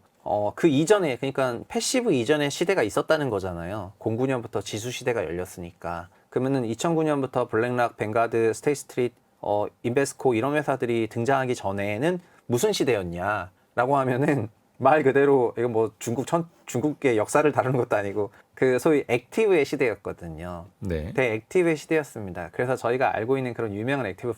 그 이전에 그러니까 패시브 이전에 시대가 있었다는 거잖아요. 09년부터 지수 시대가 열렸으니까. 그러면은 2009년부터 블랙락, 뱅가드, 스테이스트리트, 인베스코 이런 회사들이 등장하기 전에는 무슨 시대였냐라고 하면은 말 그대로 이거 뭐 중국의 역사를 다루는 것도 아니고 그 소위 액티브의 시대였거든요.
네.
대액티브의 시대였습니다. 그래서 저희가 알고 있는 그런 유명한 액티브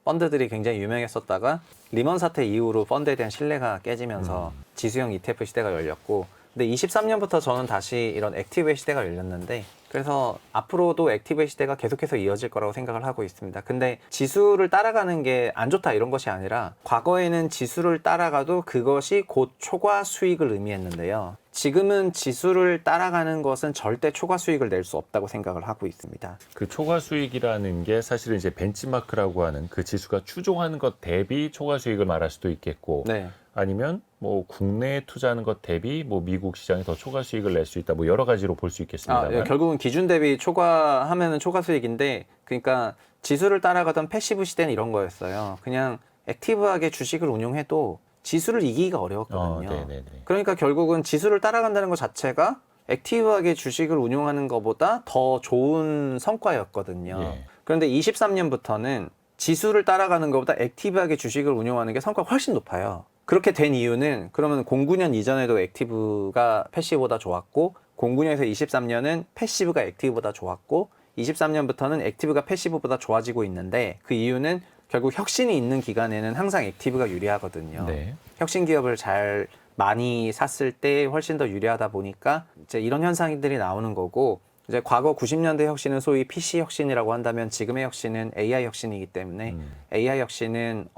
펀드들이 굉장히 유명했었다가 리먼 사태 이후로 펀드에 대한 신뢰가 깨지면서 지수형 ETF 시대가 열렸고 근데 23년부터 저는 다시 이런 액티브의 시대가 열렸는데 그래서 앞으로도 액티브의 시대가 계속해서 이어질 거라고 생각을 하고 있습니다. 근데 지수를 따라가는 게 안 좋다 이런 것이 아니라 과거에는 지수를 따라가도 그것이 곧 초과 수익을 의미했는데요. 지금은 지수를 따라가는 것은 절대 초과 수익을 낼 수 없다고 생각을 하고 있습니다.
그 초과 수익이라는 게 사실은 이제 벤치마크라고 하는 그 지수가 추종하는 것 대비 초과 수익을 말할 수도 있겠고
네.
아니면 뭐 국내에 투자하는 것 대비 뭐 미국 시장에 더 초과 수익을 낼 수 있다 뭐 여러 가지로 볼 수 있겠습니다만
예, 결국은 기준 대비 초과하면은 초과 수익인데 그러니까 지수를 따라가던 패시브 시대는 이런 거였어요. 그냥 액티브하게 주식을 운용해도 지수를 이기기가 어려웠거든요.
네네네.
그러니까 결국은 지수를 따라간다는 것 자체가 액티브하게 주식을 운용하는 것보다 더 좋은 성과였거든요.
예.
그런데 23년부터는 지수를 따라가는 것보다 액티브하게 주식을 운용하는 게 성과가 훨씬 높아요. 그렇게 된 이유는 그러면 09년 이전에도 액티브가 패시브보다 좋았고 09년에서 23년은 패시브가 액티브보다 좋았고 23년부터는 액티브가 패시브보다 좋아지고 있는데 그 이유는 결국 혁신이 있는 기간에는 항상 액티브가 유리하거든요.
네.
혁신 기업을 잘 많이 샀을 때 훨씬 더 유리하다 보니까 이제 이런 현상들이 나오는 거고 이제 과거 90년대 혁신은 소위 PC 혁신이라고 한다면 지금의 혁신은 AI 혁신이기 때문에 AI 혁신은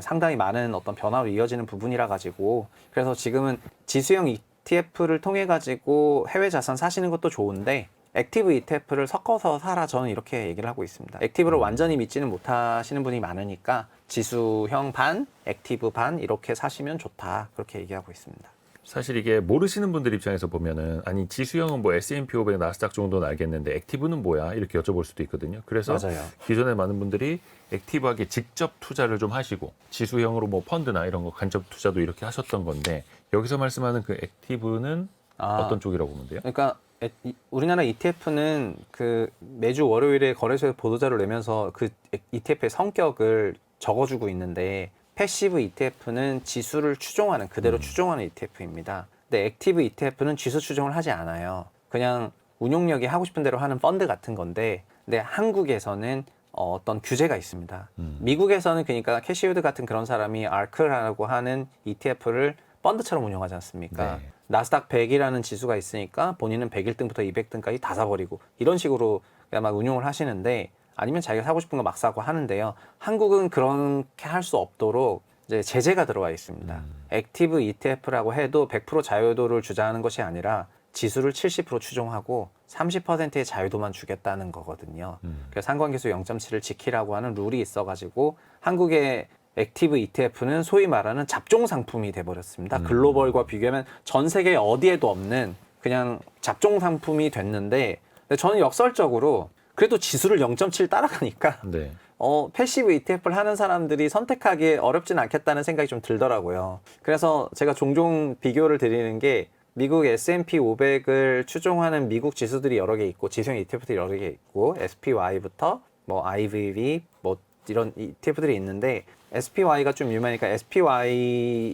상당히 많은 어떤 변화로 이어지는 부분이라 가지고 그래서 지금은 지수형 ETF를 통해 가지고 해외 자산 사시는 것도 좋은데 액티브 ETF를 섞어서 사라 저는 이렇게 얘기를 하고 있습니다. 액티브를 완전히 믿지는 못하시는 분이 많으니까 지수형 반, 액티브 반 이렇게 사시면 좋다 그렇게 얘기하고 있습니다.
사실 이게 모르시는 분들 입장에서 보면은 아니 지수형은 뭐 S&P 500, 나스닥 정도는 알겠는데 액티브는 뭐야 이렇게 여쭤볼 수도 있거든요. 그래서
맞아요.
기존에 많은 분들이 액티브하게 직접 투자를 좀 하시고 지수형으로 뭐 펀드나 이런 거 간접 투자도 이렇게 하셨던 건데 여기서 말씀하는 그 액티브는 어떤 쪽이라고 보면 돼요?
그러니까 우리나라 ETF는 그 매주 월요일에 거래소에 보도자료를 내면서 그 ETF의 성격을 적어주고 있는데 패시브 ETF는 지수를 추종하는 그대로 추종하는 ETF입니다. 근데 액티브 ETF는 지수 추종을 하지 않아요. 그냥 운용력이 하고 싶은 대로 하는 펀드 같은 건데 근데 한국에서는 어떤 규제가 있습니다. 미국에서는 그러니까 캐시우드 같은 그런 사람이 아크라고 하는 ETF를 펀드처럼 운영하지 않습니까?
네.
나스닥 100이라는 지수가 있으니까 본인은 101등부터 200등까지 다 사버리고 이런 식으로 그냥 막 운용을 하시는데, 아니면 자기가 사고 싶은 거 막 사고 하는데요. 한국은 그렇게 할 수 없도록 이제 제재가 들어와 있습니다. 액티브 ETF라고 해도 100% 자유도를 주장하는 것이 아니라 지수를 70% 추종하고 30%의 자유도만 주겠다는 거거든요. 그래서 상관계수 0.7을 지키라고 하는 룰이 있어가지고 한국의 액티브 ETF는 소위 말하는 잡종 상품이 돼버렸습니다. 글로벌과 비교하면 전 세계 어디에도 없는 그냥 잡종 상품이 됐는데, 근데 저는 역설적으로 그래도 지수를 0.7 따라가니까
네.
패시브 ETF를 하는 사람들이 선택하기에 어렵진 않겠다는 생각이 좀 들더라고요. 그래서 제가 종종 비교를 드리는 게, 미국 S&P 500을 추종하는 미국 지수들이 여러 개 있고 지수형 ETF들이 여러 개 있고 SPY부터 뭐 IVV 뭐 이런 ETF들이 있는데, SPY가 좀 유명하니까 SPY의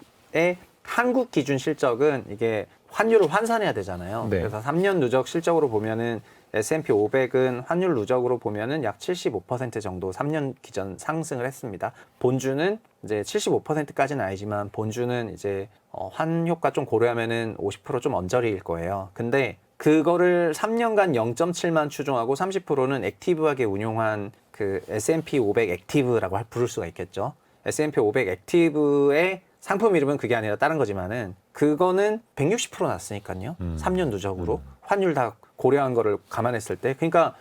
한국 기준 실적은 이게 환율을 환산해야 되잖아요.
네.
그래서 3년 누적 실적으로 보면은 S&P 500은 환율 누적으로 보면은 약 75% 정도 3년 기전 상승을 했습니다. 본주는 이제 75%까지는 아니지만 본주는 이제 환효과 좀 고려하면은 50% 좀 언저리일 거예요. 근데 그거를 3년간 0.7만 추종하고 30%는 액티브하게 운용한 그 S&P 500 액티브라고 부를 수가 있겠죠. S&P 500 액티브의 상품 이름은 그게 아니라 다른 거지만은 그거는 160% 났으니까요. 3년 누적으로 환율 다 고려한 거를 감안했을 때, 그러니까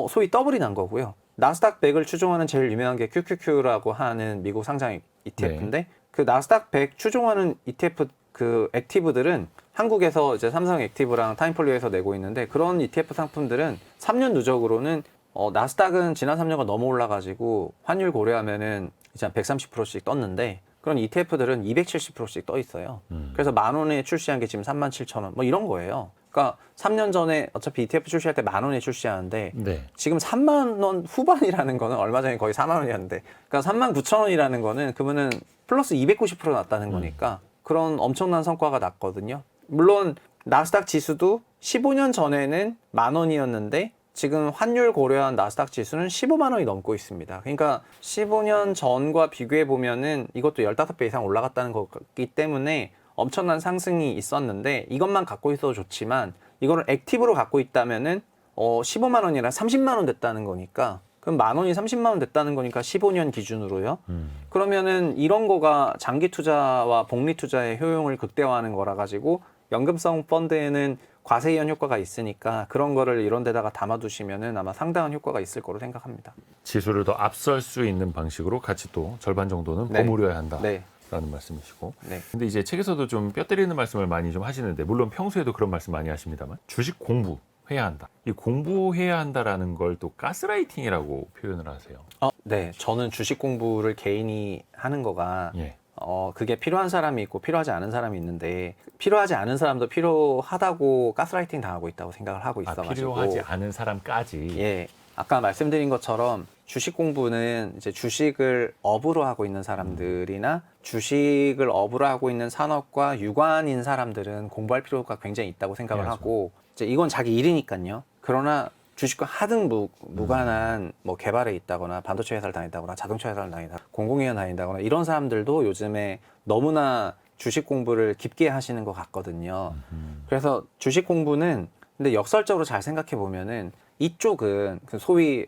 소위 더블이 난 거고요. 나스닥 100을 추종하는 제일 유명한 게 QQQ라고 하는 미국 상장 ETF인데, 그 나스닥 100 추종하는 ETF 그 액티브들은 한국에서 이제 삼성 액티브랑 타임폴리오에서 내고 있는데, 그런 ETF 상품들은 3년 누적으로는 나스닥은 지난 3년간 너무 올라가지고 환율 고려하면은 이제 한 130%씩 떴는데, 그런 ETF들은 270%씩 떠 있어요. 그래서 10,000원에 출시한 게 지금 37,000원 뭐 이런 거예요. 그러니까 3년 전에 어차피 ETF 출시할 때 10,000원에 출시하는데
네.
지금 3만 원 후반이라는 거는, 얼마 전에 거의 4만 원이었는데, 그러니까 39,000원이라는 거는 그러면은 플러스 290% 났다는 거니까 그런 엄청난 성과가 났거든요. 물론 나스닥 지수도 15년 전에는 10,000원이었는데 지금 환율 고려한 나스닥 지수는 15만 원이 넘고 있습니다. 그러니까 15년 전과 비교해 보면은 이것도 15배 이상 올라갔다는 거기 때문에 엄청난 상승이 있었는데, 이것만 갖고 있어도 좋지만 이거를 액티브로 갖고 있다면은 15만 원이랑 30만 원 됐다는 거니까, 그럼 10,000원이 30만 원 됐다는 거니까 15년 기준으로요. 그러면은 이런 거가 장기 투자와 복리 투자의 효용을 극대화하는 거라 가지고, 연금성 펀드에는 과세이연 효과가 있으니까 그런 거를 이런 데다가 담아두시면은 아마 상당한 효과가 있을 거로 생각합니다.
지수를 더 앞설 수 있는 방식으로 같이 또 절반 정도는
네.
버무려야 한다.
네.
라는 말씀이시고.
네.
근데 이제 책에서도 좀 뼈 때리는 말씀을 많이 좀 하시는데, 물론 평소에도 그런 말씀 많이 하십니다만, 주식 공부해야 한다. 이 공부해야 한다라는 걸 또 가스라이팅이라고 표현을 하세요.
네. 저는 주식 공부를 개인이 하는 거가
예.
그게 필요한 사람이 있고 필요하지 않은 사람이 있는데, 필요하지 않은 사람도 필요하다고 가스라이팅 당하고 있다고 생각을 하고 있어가지고.
필요하지 않은 사람까지.
예. 아까 말씀드린 것처럼 주식 공부는 이제 주식을 업으로 하고 있는 사람들이나 주식을 업으로 하고 있는 산업과 유관인 사람들은 공부할 필요가 굉장히 있다고 생각을
해야죠.
하고, 이제 이건 자기 일이니까요. 그러나 주식과 하등 무관한 뭐 개발에 있다거나 반도체 회사를 다닌다거나 자동차 회사를 다닌다거나 공공기관 다닌다거나 이런 사람들도 요즘에 너무나 주식 공부를 깊게 하시는 것 같거든요. 그래서 주식 공부는, 근데 역설적으로 잘 생각해 보면은 이쪽은 그 소위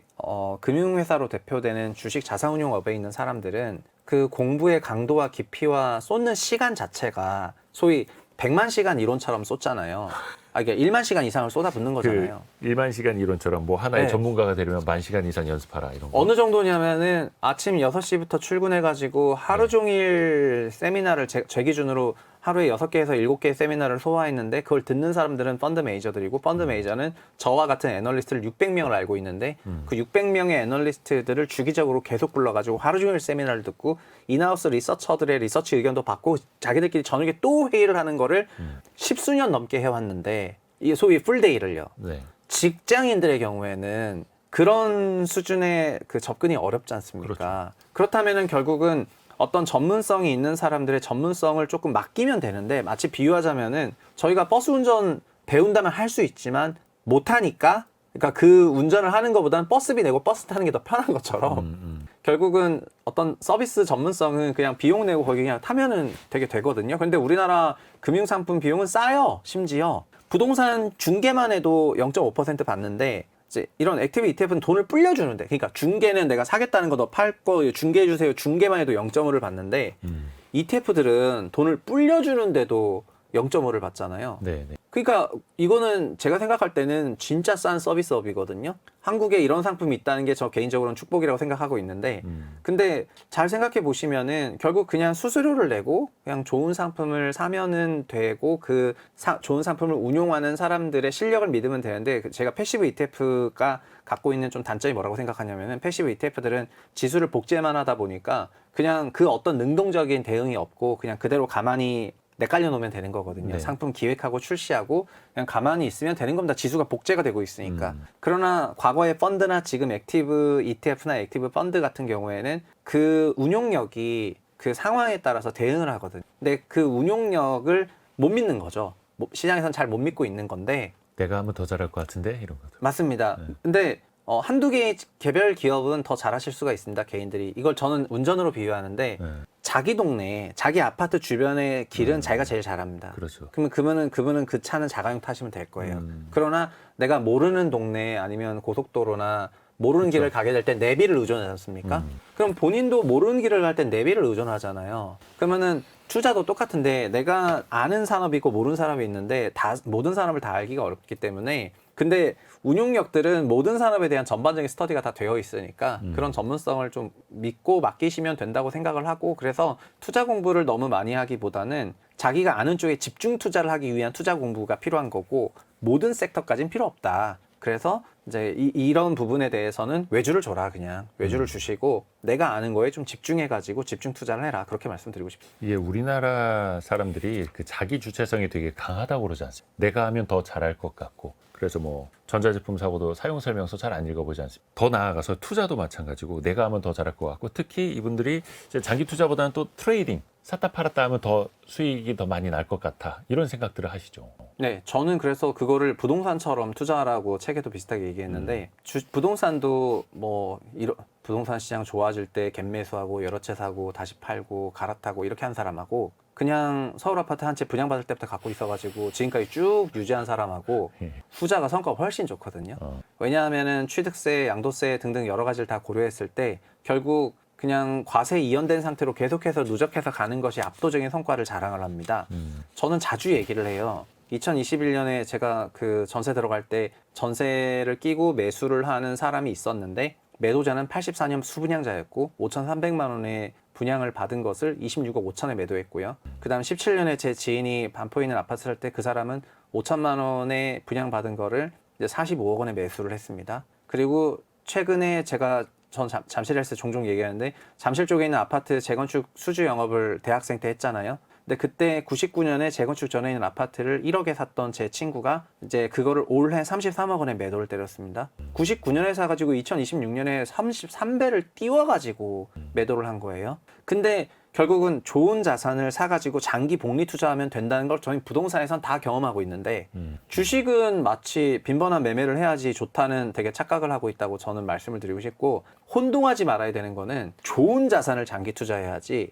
금융회사로 대표되는 주식 자산운용업에 있는 사람들은 그 공부의 강도와 깊이와 쏟는 시간 자체가 소위 100만 시간 이론처럼 쏟잖아요. 그러니까 1만 시간 이상을 쏟아붓는 거잖아요.
그 1만 시간 이론처럼 뭐 하나의
네.
전문가가 되려면 10,000시간 이상 연습하라 이런 거.
어느 정도냐면은 아침 6시부터 출근해가지고 하루 종일 세미나를 제 기준으로 하루에 6개에서 7개의 세미나를 소화했는데, 그걸 듣는 사람들은 펀드 매니저들이고, 펀드 매니저는 저와 같은 애널리스트를 600명을 알고 있는데 그 600명의 애널리스트들을 주기적으로 계속 불러가지고 하루 종일 세미나를 듣고 인하우스 리서처들의 리서치 의견도 받고 자기들끼리 저녁에 또 회의를 하는 거를 10수년 넘게 해왔는데, 이게 소위 풀데이를요.
네.
직장인들의 경우에는 그런 수준의 그 접근이 어렵지 않습니까? 그렇다면은 결국은 어떤 전문성이 있는 사람들의 전문성을 조금 맡기면 되는데, 마치 비유하자면은 저희가 버스 운전 배운다면 할 수 있지만 못하니까, 그러니까 그 운전을 하는 것보다는 버스비 내고 버스 타는 게 더 편한 것처럼 결국은 어떤 서비스 전문성은 그냥 비용 내고 거기 그냥 타면은 되게 되거든요. 근데 우리나라 금융상품 비용은 싸요. 심지어 부동산 중개만 해도 0.5% 받는데 이제 이런 액티브 ETF는 돈을 불려주는데, 그러니까 중개는 내가 사겠다는 거 너 팔 거 중개해 주세요. 중개만 해도 0.5를 받는데 ETF들은 돈을 불려주는데도 0.5를 받잖아요.
네, 네.
그러니까 이거는 제가 생각할 때는 진짜 싼 서비스업이거든요. 한국에 이런 상품이 있다는 게 저 개인적으로는 축복이라고 생각하고 있는데, 근데 잘 생각해 보시면은 결국 그냥 수수료를 내고 그냥 좋은 상품을 사면은 되고 그 좋은 상품을 운용하는 사람들의 실력을 믿으면 되는데, 제가 패시브 ETF가 갖고 있는 좀 단점이 뭐라고 생각하냐면은 패시브 ETF들은 지수를 복제만 하다 보니까 그냥 그 어떤 능동적인 대응이 없고 그냥 그대로 가만히 내깔려 놓으면 되는 거거든요.
네.
상품 기획하고 출시하고 그냥 가만히 있으면 되는 겁니다. 지수가 복제가 되고 있으니까. 그러나 과거의 펀드나 지금 액티브 ETF나 액티브 펀드 같은 경우에는 그 운용력이 그 상황에 따라서 대응을 하거든요. 근데 그 운용력을 못 믿는 거죠. 시장에선 잘 못 믿고 있는 건데.
내가 하면 더 잘할 것 같은데 이런 거죠.
맞습니다. 근데 한두 개의 개별 기업은 더 잘하실 수가 있습니다. 개인들이. 이걸 저는 운전으로 비유하는데 자기 동네, 자기 아파트 주변의 길은 자기가 제일 잘합니다.
그렇죠.
그러면 그분은 그 차는 자가용 타시면 될 거예요. 그러나 내가 모르는 동네 아니면 고속도로나 모르는 길을 가게 될 때 내비를 의존하지 않습니까? 그럼 본인도 모르는 길을 갈 때 내비를 의존하잖아요. 그러면은 투자도 똑같은데 내가 아는 산업이 있고 모르는 사람이 있는데 모든 산업을 다 알기가 어렵기 때문에, 근데 운용력들은 모든 산업에 대한 전반적인 스터디가 다 되어 있으니까 그런 전문성을 좀 믿고 맡기시면 된다고 생각을 하고, 그래서 투자 공부를 너무 많이 하기보다는 자기가 아는 쪽에 집중 투자를 하기 위한 투자 공부가 필요한 거고 모든 섹터까지는 필요 없다. 그래서 이제 이런 부분에 대해서는 외주를 줘라. 그냥 외주를 주시고 내가 아는 거에 좀 집중해가지고 집중 투자를 해라. 그렇게 말씀드리고 싶습니다.
이게 우리나라 사람들이 그 자기 주체성이 되게 강하다고 그러지 않습니까? 내가 하면 더 잘할 것 같고, 그래서 뭐 전자제품 사고도 사용 설명서 잘 안 읽어보지 않습니까? 더 나아가서 투자도 마찬가지고 내가 하면 더 잘할 것 같고, 특히 이분들이 이제 장기 투자보다는 또 트레이딩, 샀다 팔았다 하면 더 수익이 더 많이 날 것 같아, 이런 생각들을 하시죠.
네, 저는 그래서 그거를 부동산처럼 투자라고 책에도 비슷하게 얘기했는데 부동산도 뭐 부동산 시장 좋아질 때 갭매수하고 여러 채 사고 다시 팔고 갈아타고 이렇게 한 사람하고 그냥 서울 아파트 한 채 분양받을 때부터 갖고 있어가지고 지금까지 쭉 유지한 사람하고 후자가 성과가 훨씬 좋거든요. 왜냐하면은 취득세, 양도세 등등 여러 가지를 다 고려했을 때 결국 그냥 과세 이연된 상태로 계속해서 누적해서 가는 것이 압도적인 성과를 자랑을 합니다. 저는 자주 얘기를 해요. 2021년에 제가 그 전세 들어갈 때 전세를 끼고 매수를 하는 사람이 있었는데 매도자는 84년 수분양자였고 5,300만 원의 분양을 받은 것을 26억 5천에 매도했고요. 그 다음 17년에 제 지인이 반포에 있는 아파트 살 때 그 사람은 5천만 원에 분양받은 거를 이제 45억 원에 매수를 했습니다. 그리고 최근에 전 잠실에서 종종 얘기하는데 잠실 쪽에 있는 아파트 재건축 수주 영업을 대학생 때 했잖아요. 근데 그때 99년에 재건축 전에 있는 아파트를 1억에 샀던 제 친구가 이제 그거를 올해 33억 원에 매도를 때렸습니다. 99년에 사가지고 2026년에 33배를 띄워가지고 매도를 한 거예요. 근데 결국은 좋은 자산을 사가지고 장기 복리 투자하면 된다는 걸 저희 부동산에선 다 경험하고 있는데 주식은 마치 빈번한 매매를 해야지 좋다는 되게 착각을 하고 있다고 저는 말씀을 드리고 싶고, 혼동하지 말아야 되는 거는 좋은 자산을 장기 투자해야지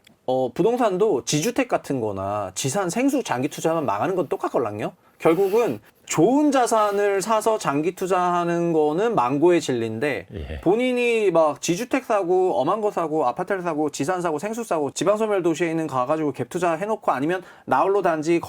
부동산도 지주택 같은 거나 지산 생수 장기 투자하면 망하는 건 똑같걸랑요. 결국은 좋은 자산을 사서 장기 투자하는 거는 망고의 진리인데 본인이 막 지주택 사고 엄한 거 사고 아파트를 사고 지산 사고 생수 사고 지방소멸 도시에 있는 가가지고 갭 투자 해놓고 아니면 나홀로 단지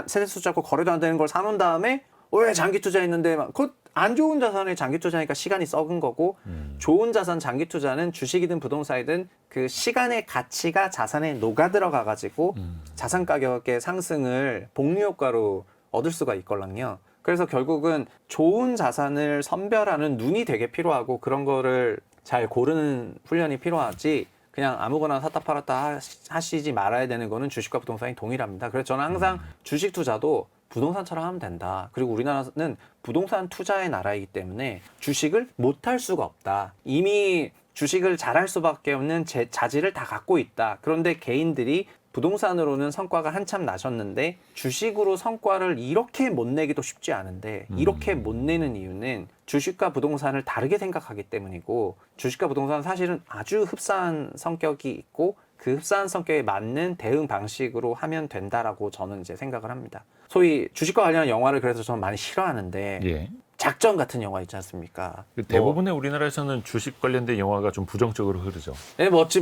세대수 잡고 거래도 안 되는 걸 사놓은 다음에 왜 장기 투자했는데 막 그것 안 좋은 자산에 장기 투자니까 시간이 썩은 거고, 좋은 자산 장기 투자는 주식이든 부동산이든 그 시간의 가치가 자산에 녹아 들어가 가지고 자산 가격의 상승을 복리 효과로 얻을 수가 있걸랑요. 그래서 결국은 좋은 자산을 선별하는 눈이 되게 필요하고 그런 거를 잘 고르는 훈련이 필요하지 그냥 아무거나 샀다 팔았다 하시지 말아야 되는 거는 주식과 부동산이 동일합니다. 그래서 저는 항상 주식 투자도 부동산처럼 하면 된다. 그리고 우리나라는 부동산 투자의 나라이기 때문에 주식을 못할 수가 없다. 이미 주식을 잘할 수밖에 없는 자질을 다 갖고 있다. 그런데 개인들이 부동산으로는 성과가 한참 나셨는데 주식으로 성과를 이렇게 못 내기도 쉽지 않은데 이렇게 못 내는 이유는 주식과 부동산을 다르게 생각하기 때문이고 주식과 부동산은 사실은 아주 흡사한 성격이 있고 그 흡사한 성격에 맞는 대응 방식으로 하면 된다라고 저는 이제 생각을 합니다. 소위 주식과 관련한 영화를 그래서 저는 많이 싫어하는데
예.
작전 같은 영화 있지 않습니까?
대부분의 우리나라에서는 주식 관련된 영화가 좀 부정적으로 흐르죠.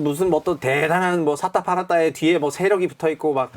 무슨 또 대단한 샀다 팔았다에 뒤에 세력이 붙어 있고 막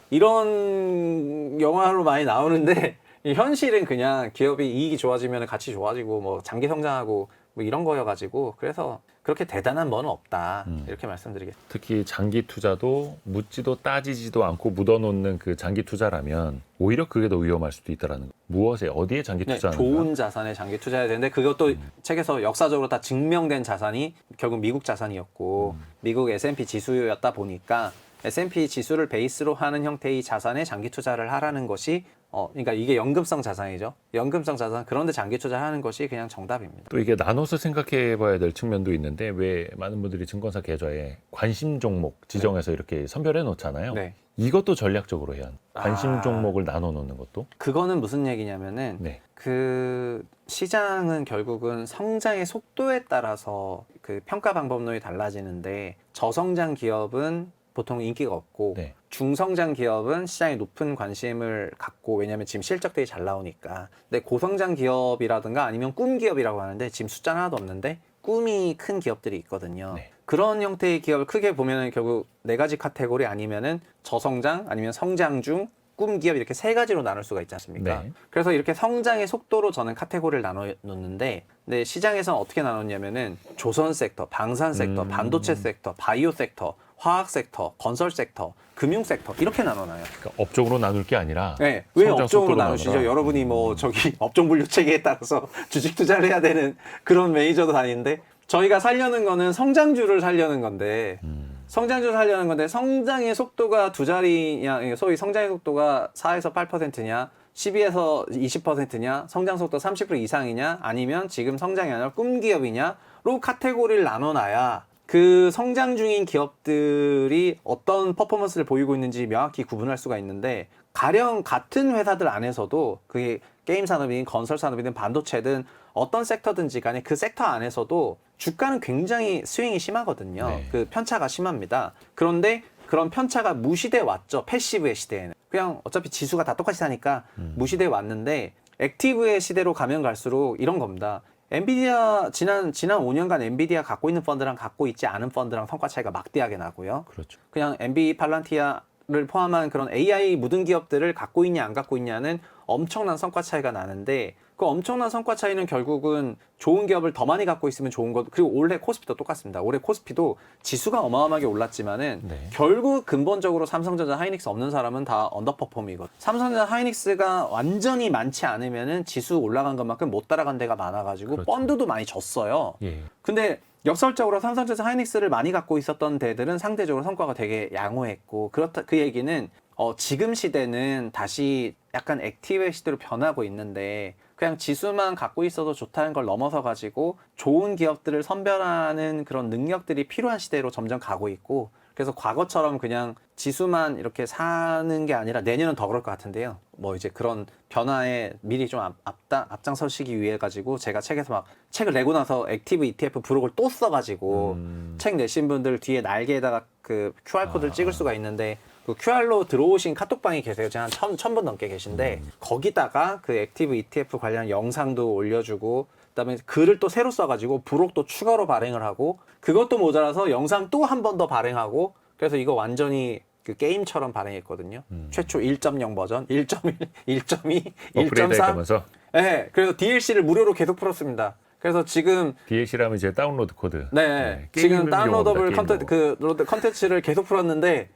이런 영화로 많이 나오는데 이 현실은 그냥 기업이 이익이 좋아지면 같이 좋아지고 장기 성장하고 이런 거여가지고 그래서 그렇게 대단한 뭐는 없다 이렇게 말씀드리겠습니다.
특히 장기 투자도 묻지도 따지지도 않고 묻어놓는 그 장기 투자라면 오히려 그게 더 위험할 수도 있다라는 거. 무엇에 어디에 장기 투자하는가?
좋은 자산에 장기 투자해야 되는데 그것도 책에서 역사적으로 다 증명된 자산이 결국 미국 자산이었고 미국 S&P 지수였다 보니까 S&P 지수를 베이스로 하는 형태의 자산에 장기 투자를 하라는 것이 그러니까 이게 연금성 자산이죠. 연금성 자산 그런데 장기 투자하는 것이 그냥 정답입니다.
또 이게 나눠서 생각해봐야 될 측면도 있는데 왜 많은 분들이 증권사 계좌에 관심 종목 지정해서 이렇게 선별해 놓잖아요.
네.
이것도 전략적으로 해야 합니다. 관심 종목을 나눠 놓는 것도.
그거는 무슨 얘기냐면은
네.
그 시장은 결국은 성장의 속도에 따라서 그 평가 방법론이 달라지는데 저성장 기업은 보통 인기가 없고
네.
중성장 기업은 시장에 높은 관심을 갖고 왜냐하면 지금 실적들이 잘 나오니까 근데 고성장 기업이라든가 아니면 꿈 기업이라고 하는데 지금 숫자 하나도 없는데 꿈이 큰 기업들이 있거든요.
네.
그런 형태의 기업을 크게 보면은 결국 4가지 카테고리 아니면은 저성장 아니면 성장 중 꿈 기업 이렇게 3가지로 나눌 수가 있지 않습니까?
네.
그래서 이렇게 성장의 속도로 저는 카테고리를 나눠 놓는데 근데 시장에서는 어떻게 나눴냐면은 조선 섹터, 방산 섹터, 반도체 섹터, 바이오 섹터, 화학 섹터, 건설 섹터, 금융 섹터 이렇게 나눠놔요.
그러니까 업종으로 나눌 게 아니라
네, 왜
성장
업종으로
속도로
나누시죠?
나누라.
여러분이 저기 업종 분류 체계에 따라서 주식 투자를 해야 되는 그런 매니저도 아닌데 저희가 살려는 거는 성장주를 살려는 건데 성장주를 살려는 건데 성장의 속도가 2자리냐 소위 성장의 속도가 4에서 8%냐 12에서 20%냐 성장 속도 30% 이상이냐 아니면 지금 성장이 아니라 꿈 기업이냐로 카테고리를 나눠놔야 그 성장 중인 기업들이 어떤 퍼포먼스를 보이고 있는지 명확히 구분할 수가 있는데 가령 같은 회사들 안에서도 그게 게임 산업이든 건설 산업이든 반도체든 어떤 섹터든지 간에 그 섹터 안에서도 주가는 굉장히 스윙이 심하거든요.
네.
그 편차가 심합니다. 그런데 그런 편차가 무시돼 왔죠. 패시브의 시대에는. 그냥 어차피 지수가 다 똑같이 사니까 무시돼 왔는데 액티브의 시대로 가면 갈수록 이런 겁니다. 엔비디아 지난 5년간 엔비디아 갖고 있는 펀드랑 갖고 있지 않은 펀드랑 성과 차이가 막대하게 나고요.
그렇죠.
그냥 엔비 팔란티아를 포함한 그런 AI 묻은 기업들을 갖고 있냐 안 갖고 있냐는 엄청난 성과 차이가 나는데 그 엄청난 성과 차이는 결국은 좋은 기업을 더 많이 갖고 있으면 좋은 것 그리고 올해 코스피도 똑같습니다. 올해 코스피도 지수가 어마어마하게 올랐지만은
네.
결국 근본적으로 삼성전자 하이닉스 없는 사람은 다 언더퍼폼이거든요. 삼성전자 하이닉스가 완전히 많지 않으면은 지수 올라간 것만큼 못 따라간 데가 많아가지고
그렇죠.
펀드도 많이 졌어요.
예.
근데 역설적으로 삼성전자 하이닉스를 많이 갖고 있었던 데들은 상대적으로 성과가 되게 양호했고 그렇다 그 얘기는 지금 시대는 다시 약간 액티브의 시대로 변하고 있는데 그냥 지수만 갖고 있어도 좋다는 걸 넘어서 가지고 좋은 기업들을 선별하는 그런 능력들이 필요한 시대로 점점 가고 있고 그래서 과거처럼 그냥 지수만 이렇게 사는 게 아니라 내년은 더 그럴 것 같은데요. 이제 그런 변화에 미리 좀 앞장서시기 위해 가지고 제가 책에서 막 책을 내고 나서 액티브 ETF 부록을 또 써가지고 책 내신 분들 뒤에 날개에다가 그 QR코드를 찍을 수가 있는데 그 QR로 들어오신 카톡방이 계세요. 제가 한 1000분 넘게 계신데 거기다가 그 액티브 ETF 관련 영상도 올려주고 그다음에 글을 또 새로 써가지고 부록도 추가로 발행을 하고 그것도 모자라서 영상 또 한 번 더 발행하고 그래서 이거 완전히 그 게임처럼 발행했거든요. 최초 1.0 버전, 1.1, 1.2,
업그레이드
1.3.
해가면서
네, 그래서 DLC를 무료로 계속 풀었습니다. 그래서 지금
DLC라면 이제 다운로드 코드.
네,
게임
지금 다운로더블
용어입니다,
컨텐츠를 계속 풀었는데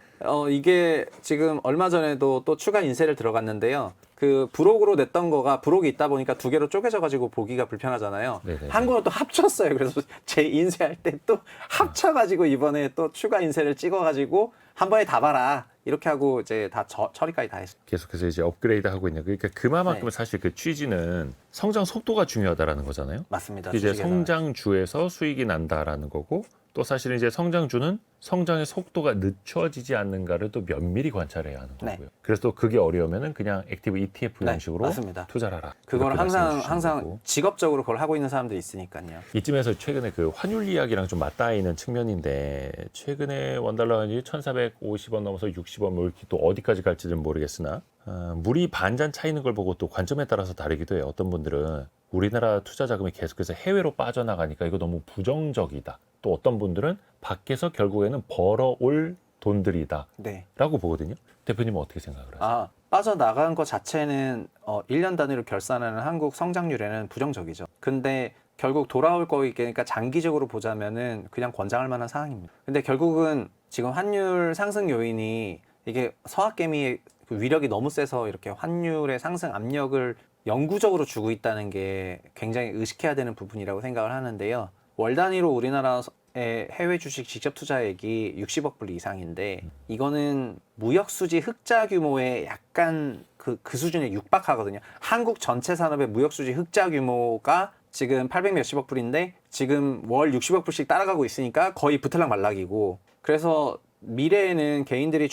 이게 지금 얼마 전에도 또 추가 인쇄를 들어갔는데요. 그 부록으로 냈던 거가 부록이 있다 보니까 2개로 쪼개져가지고 보기가 불편하잖아요.
네네네.
한국어로 또 합쳤어요. 그래서 제 인쇄할 때 또 합쳐가지고 이번에 또 추가 인쇄를 찍어가지고 한 번에 다 봐라. 이렇게 하고 이제 다 처리까지 다 했어요.
계속해서 이제 업그레이드 하고 있는. 그러니까 그만큼
네.
사실 그 취지는 성장 속도가 중요하다라는 거잖아요.
맞습니다.
이제
주식에서는.
성장주에서 수익이 난다라는 거고 또 사실은 이제 성장주는 성장의 속도가 늦춰지지 않는가를 또 면밀히 관찰해야 하는
네.
거고요. 그래서 또 그게 어려우면은 그냥 액티브 ETF
네,
형식으로
맞습니다.
투자를 하라.
그걸
이렇게 말씀해 주시는
항상
거고.
직업적으로 그걸 하고 있는 사람들이 있으니까요.
이쯤에서 최근에 그 환율 이야기랑 좀 맞닿아 있는 측면인데 최근에 원달러 환율이 1,450원 넘어서 60원 뭐 이렇게 또 어디까지 갈지는 모르겠으나 물이 반잔 차이는 걸 보고 또 관점에 따라서 다르기도 해요. 어떤 분들은 우리나라 투자 자금이 계속해서 해외로 빠져나가니까 이거 너무 부정적이다. 또 어떤 분들은 밖에서 결국에는 벌어올 돈들이다
네.
라고 보거든요. 대표님은 어떻게 생각을 하세요?
빠져나간 것 자체는 1년 단위로 결산하는 한국 성장률에는 부정적이죠. 근데 결국 돌아올 거니까 장기적으로 보자면은 그냥 권장할 만한 상황입니다. 근데 결국은 지금 환율 상승 요인이 이게 서학개미의 그 위력이 너무 세서 이렇게 환율의 상승 압력을 영구적으로 주고 있다는 게 굉장히 의식해야 되는 부분이라고 생각을 하는데요. 월 단위로 우리나라의 해외 주식 직접 투자액이 60억 불 이상인데 이거는 무역 수지 흑자 규모의 약간 그 수준에 육박하거든요. 한국 전체 산업의 무역 수지 흑자 규모가 지금 800 몇십억 불인데 지금 월 60억 불씩 따라가고 있으니까 거의 부틀락 말락이고, 그래서 미래에는 개인들이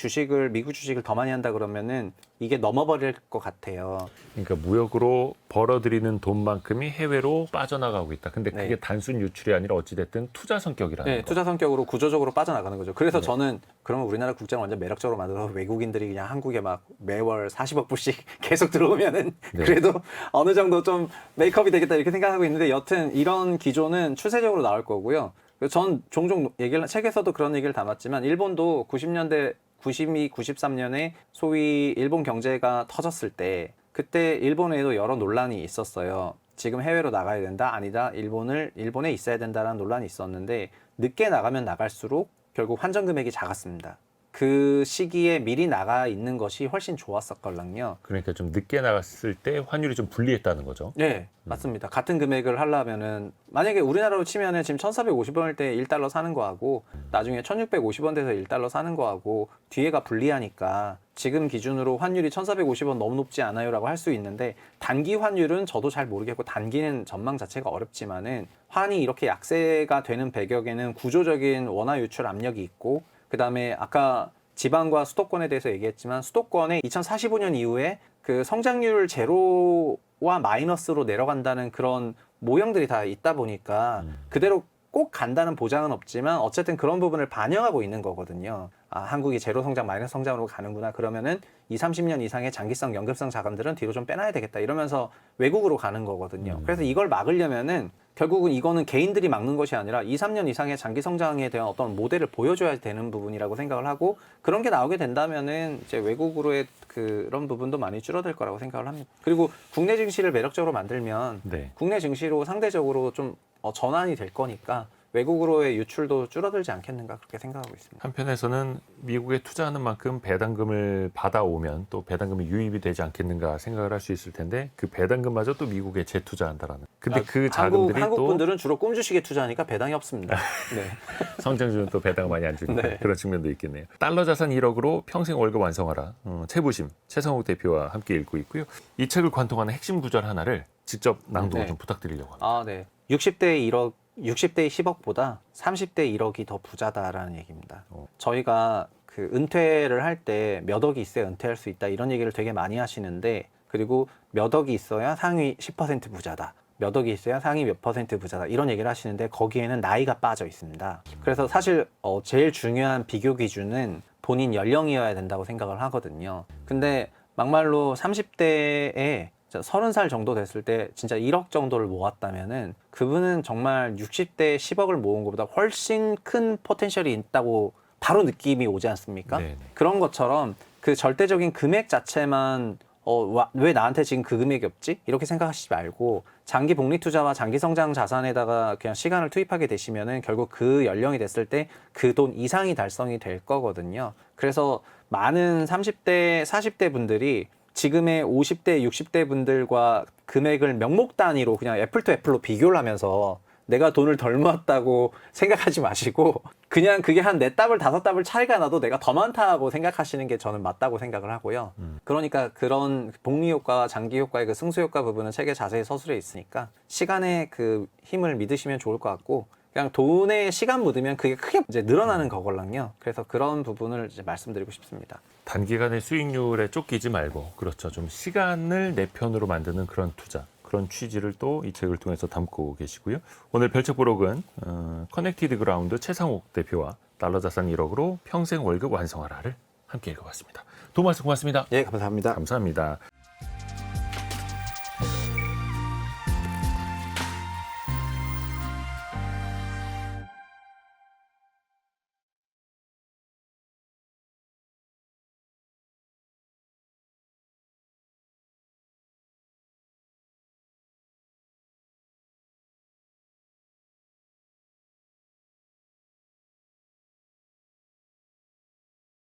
미국 주식을 더 많이 한다 그러면은 이게 넘어버릴 것 같아요.
그러니까 무역으로 벌어들이는 돈만큼이 해외로 빠져나가고 있다. 근데 그게
네.
단순 유출이 아니라 어찌됐든 투자 성격이라는
네,
거.
투자 성격으로 구조적으로 빠져나가는 거죠. 그래서
네.
저는 그러면 우리나라 국장 완전 매력적으로 만들어서 외국인들이 그냥 한국에 막 매월 40억 불씩 계속 들어오면은
네.
그래도 어느 정도 좀 메이크업이 되겠다 이렇게 생각하고 있는데, 여튼 이런 기조는 추세적으로 나올 거고요. 전 종종 책에서도 그런 얘기를 담았지만 일본도 90년대 92, 93년에 소위 일본 경제가 터졌을 때 그때 일본에도 여러 논란이 있었어요. 지금 해외로 나가야 된다, 아니다, 일본에 있어야 된다라는 논란이 있었는데 늦게 나가면 나갈수록 결국 환전 금액이 작았습니다. 그 시기에 미리 나가 있는 것이 훨씬 좋았었걸랑요.
그러니까 좀 늦게 나갔을 때 환율이 좀 불리했다는 거죠.
네, 맞습니다. 같은 금액을 하려면은 만약에 우리나라로 치면은 지금 1,450원일 때 1달러 사는 거하고 나중에 1,650원 돼서 1달러 사는 거하고 뒤에가 불리하니까 지금 기준으로 환율이 1,450원 너무 높지 않아요라고 할 수 있는데, 단기 환율은 저도 잘 모르겠고 단기는 전망 자체가 어렵지만은 환이 이렇게 약세가 되는 배경에는 구조적인 원화 유출 압력이 있고, 그 다음에 아까 지방과 수도권에 대해서 얘기했지만 수도권에 2045년 이후에 그 성장률 제로와 마이너스로 내려간다는 그런 모형들이 다 있다 보니까 그대로 꼭 간다는 보장은 없지만 어쨌든 그런 부분을 반영하고 있는 거거든요. 한국이 제로 성장, 마이너스 성장으로 가는구나. 그러면은 20, 30년 이상의 장기성, 연금성 자금들은 뒤로 좀 빼놔야 되겠다. 이러면서 외국으로 가는 거거든요. 그래서 이걸 막으려면은 결국은 이거는 개인들이 막는 것이 아니라 2, 3년 이상의 장기 성장에 대한 어떤 모델을 보여줘야 되는 부분이라고 생각을 하고, 그런 게 나오게 된다면은 이제 외국으로의 그런 부분도 많이 줄어들 거라고 생각을 합니다. 그리고 국내 증시를 매력적으로 만들면
네.
국내 증시로 상대적으로 좀 전환이 될 거니까 외국으로의 유출도 줄어들지 않겠는가 그렇게 생각하고 있습니다.
한편에서는 미국에 투자하는 만큼 배당금을 받아오면 또 배당금이 유입이 되지 않겠는가 생각을 할 수 있을 텐데 그 배당금마저 또 미국에 재투자한다라는. 근데 그 자금들이
한국
또
분들은 주로 꿈주식에 투자하니까 배당이 없습니다. 네.
성장주는 또 배당을 많이 안 주니까
네.
그런 측면도 있겠네요. 달러 자산 1억으로 평생 월급 완성하라. 최부심 최성욱 대표와 함께 읽고 있고요. 이 책을 관통하는 핵심 구절 하나를 직접 낭독을 좀 부탁드리려고 합니다.
네. 60대 10억보다 30대 1억이 더 부자다라는 얘기입니다. 저희가 그 은퇴를 할 때 몇 억이 있어야 은퇴할 수 있다 이런 얘기를 되게 많이 하시는데, 그리고 몇 억이 있어야 상위 10% 부자다, 몇 억이 있어야 상위 몇 퍼센트 부자다 이런 얘기를 하시는데 거기에는 나이가 빠져 있습니다. 그래서 사실 제일 중요한 비교 기준은 본인 연령이어야 된다고 생각을 하거든요. 근데 막말로 30대에 30살 정도 됐을 때 진짜 1억 정도를 모았다면은 그분은 정말 60대 10억을 모은 것보다 훨씬 큰 포텐셜이 있다고 바로 느낌이 오지 않습니까?
네네.
그런 것처럼 그 절대적인 금액 자체만 왜 나한테 지금 그 금액이 없지? 이렇게 생각하시지 말고 장기 복리 투자와 장기 성장 자산에다가 그냥 시간을 투입하게 되시면은 결국 그 연령이 됐을 때 그 돈 이상이 달성이 될 거거든요. 그래서 많은 30대, 40대 분들이 지금의 50대, 60대 분들과 금액을 명목 단위로 그냥 애플 투 애플로 비교를 하면서 내가 돈을 덜 모았다고 생각하지 마시고 그냥 그게 한 4답을 5답을 차이가 나도 내가 더 많다고 생각하시는 게 저는 맞다고 생각을 하고요. 그러니까 그런 복리 효과와 장기 효과의 그 승수 효과 부분은 책에 자세히 서술해 있으니까 시간의 그 힘을 믿으시면 좋을 것 같고, 그냥 돈에 시간 묻으면 그게 크게 이제 늘어나는 거걸랑요. 그래서 그런 부분을 이제 말씀드리고 싶습니다.
단기간의 수익률에 쫓기지 말고 그렇죠. 좀 시간을 내 편으로 만드는 그런 투자. 그런 취지를 또 이 책을 통해서 담고 계시고요. 오늘 별책부록은 커넥티드 그라운드 최상욱 대표와 달러 자산 1억으로 평생 월급 완성하라를 함께 읽어봤습니다. 도움 말씀 고맙습니다.
예, 감사합니다.
감사합니다.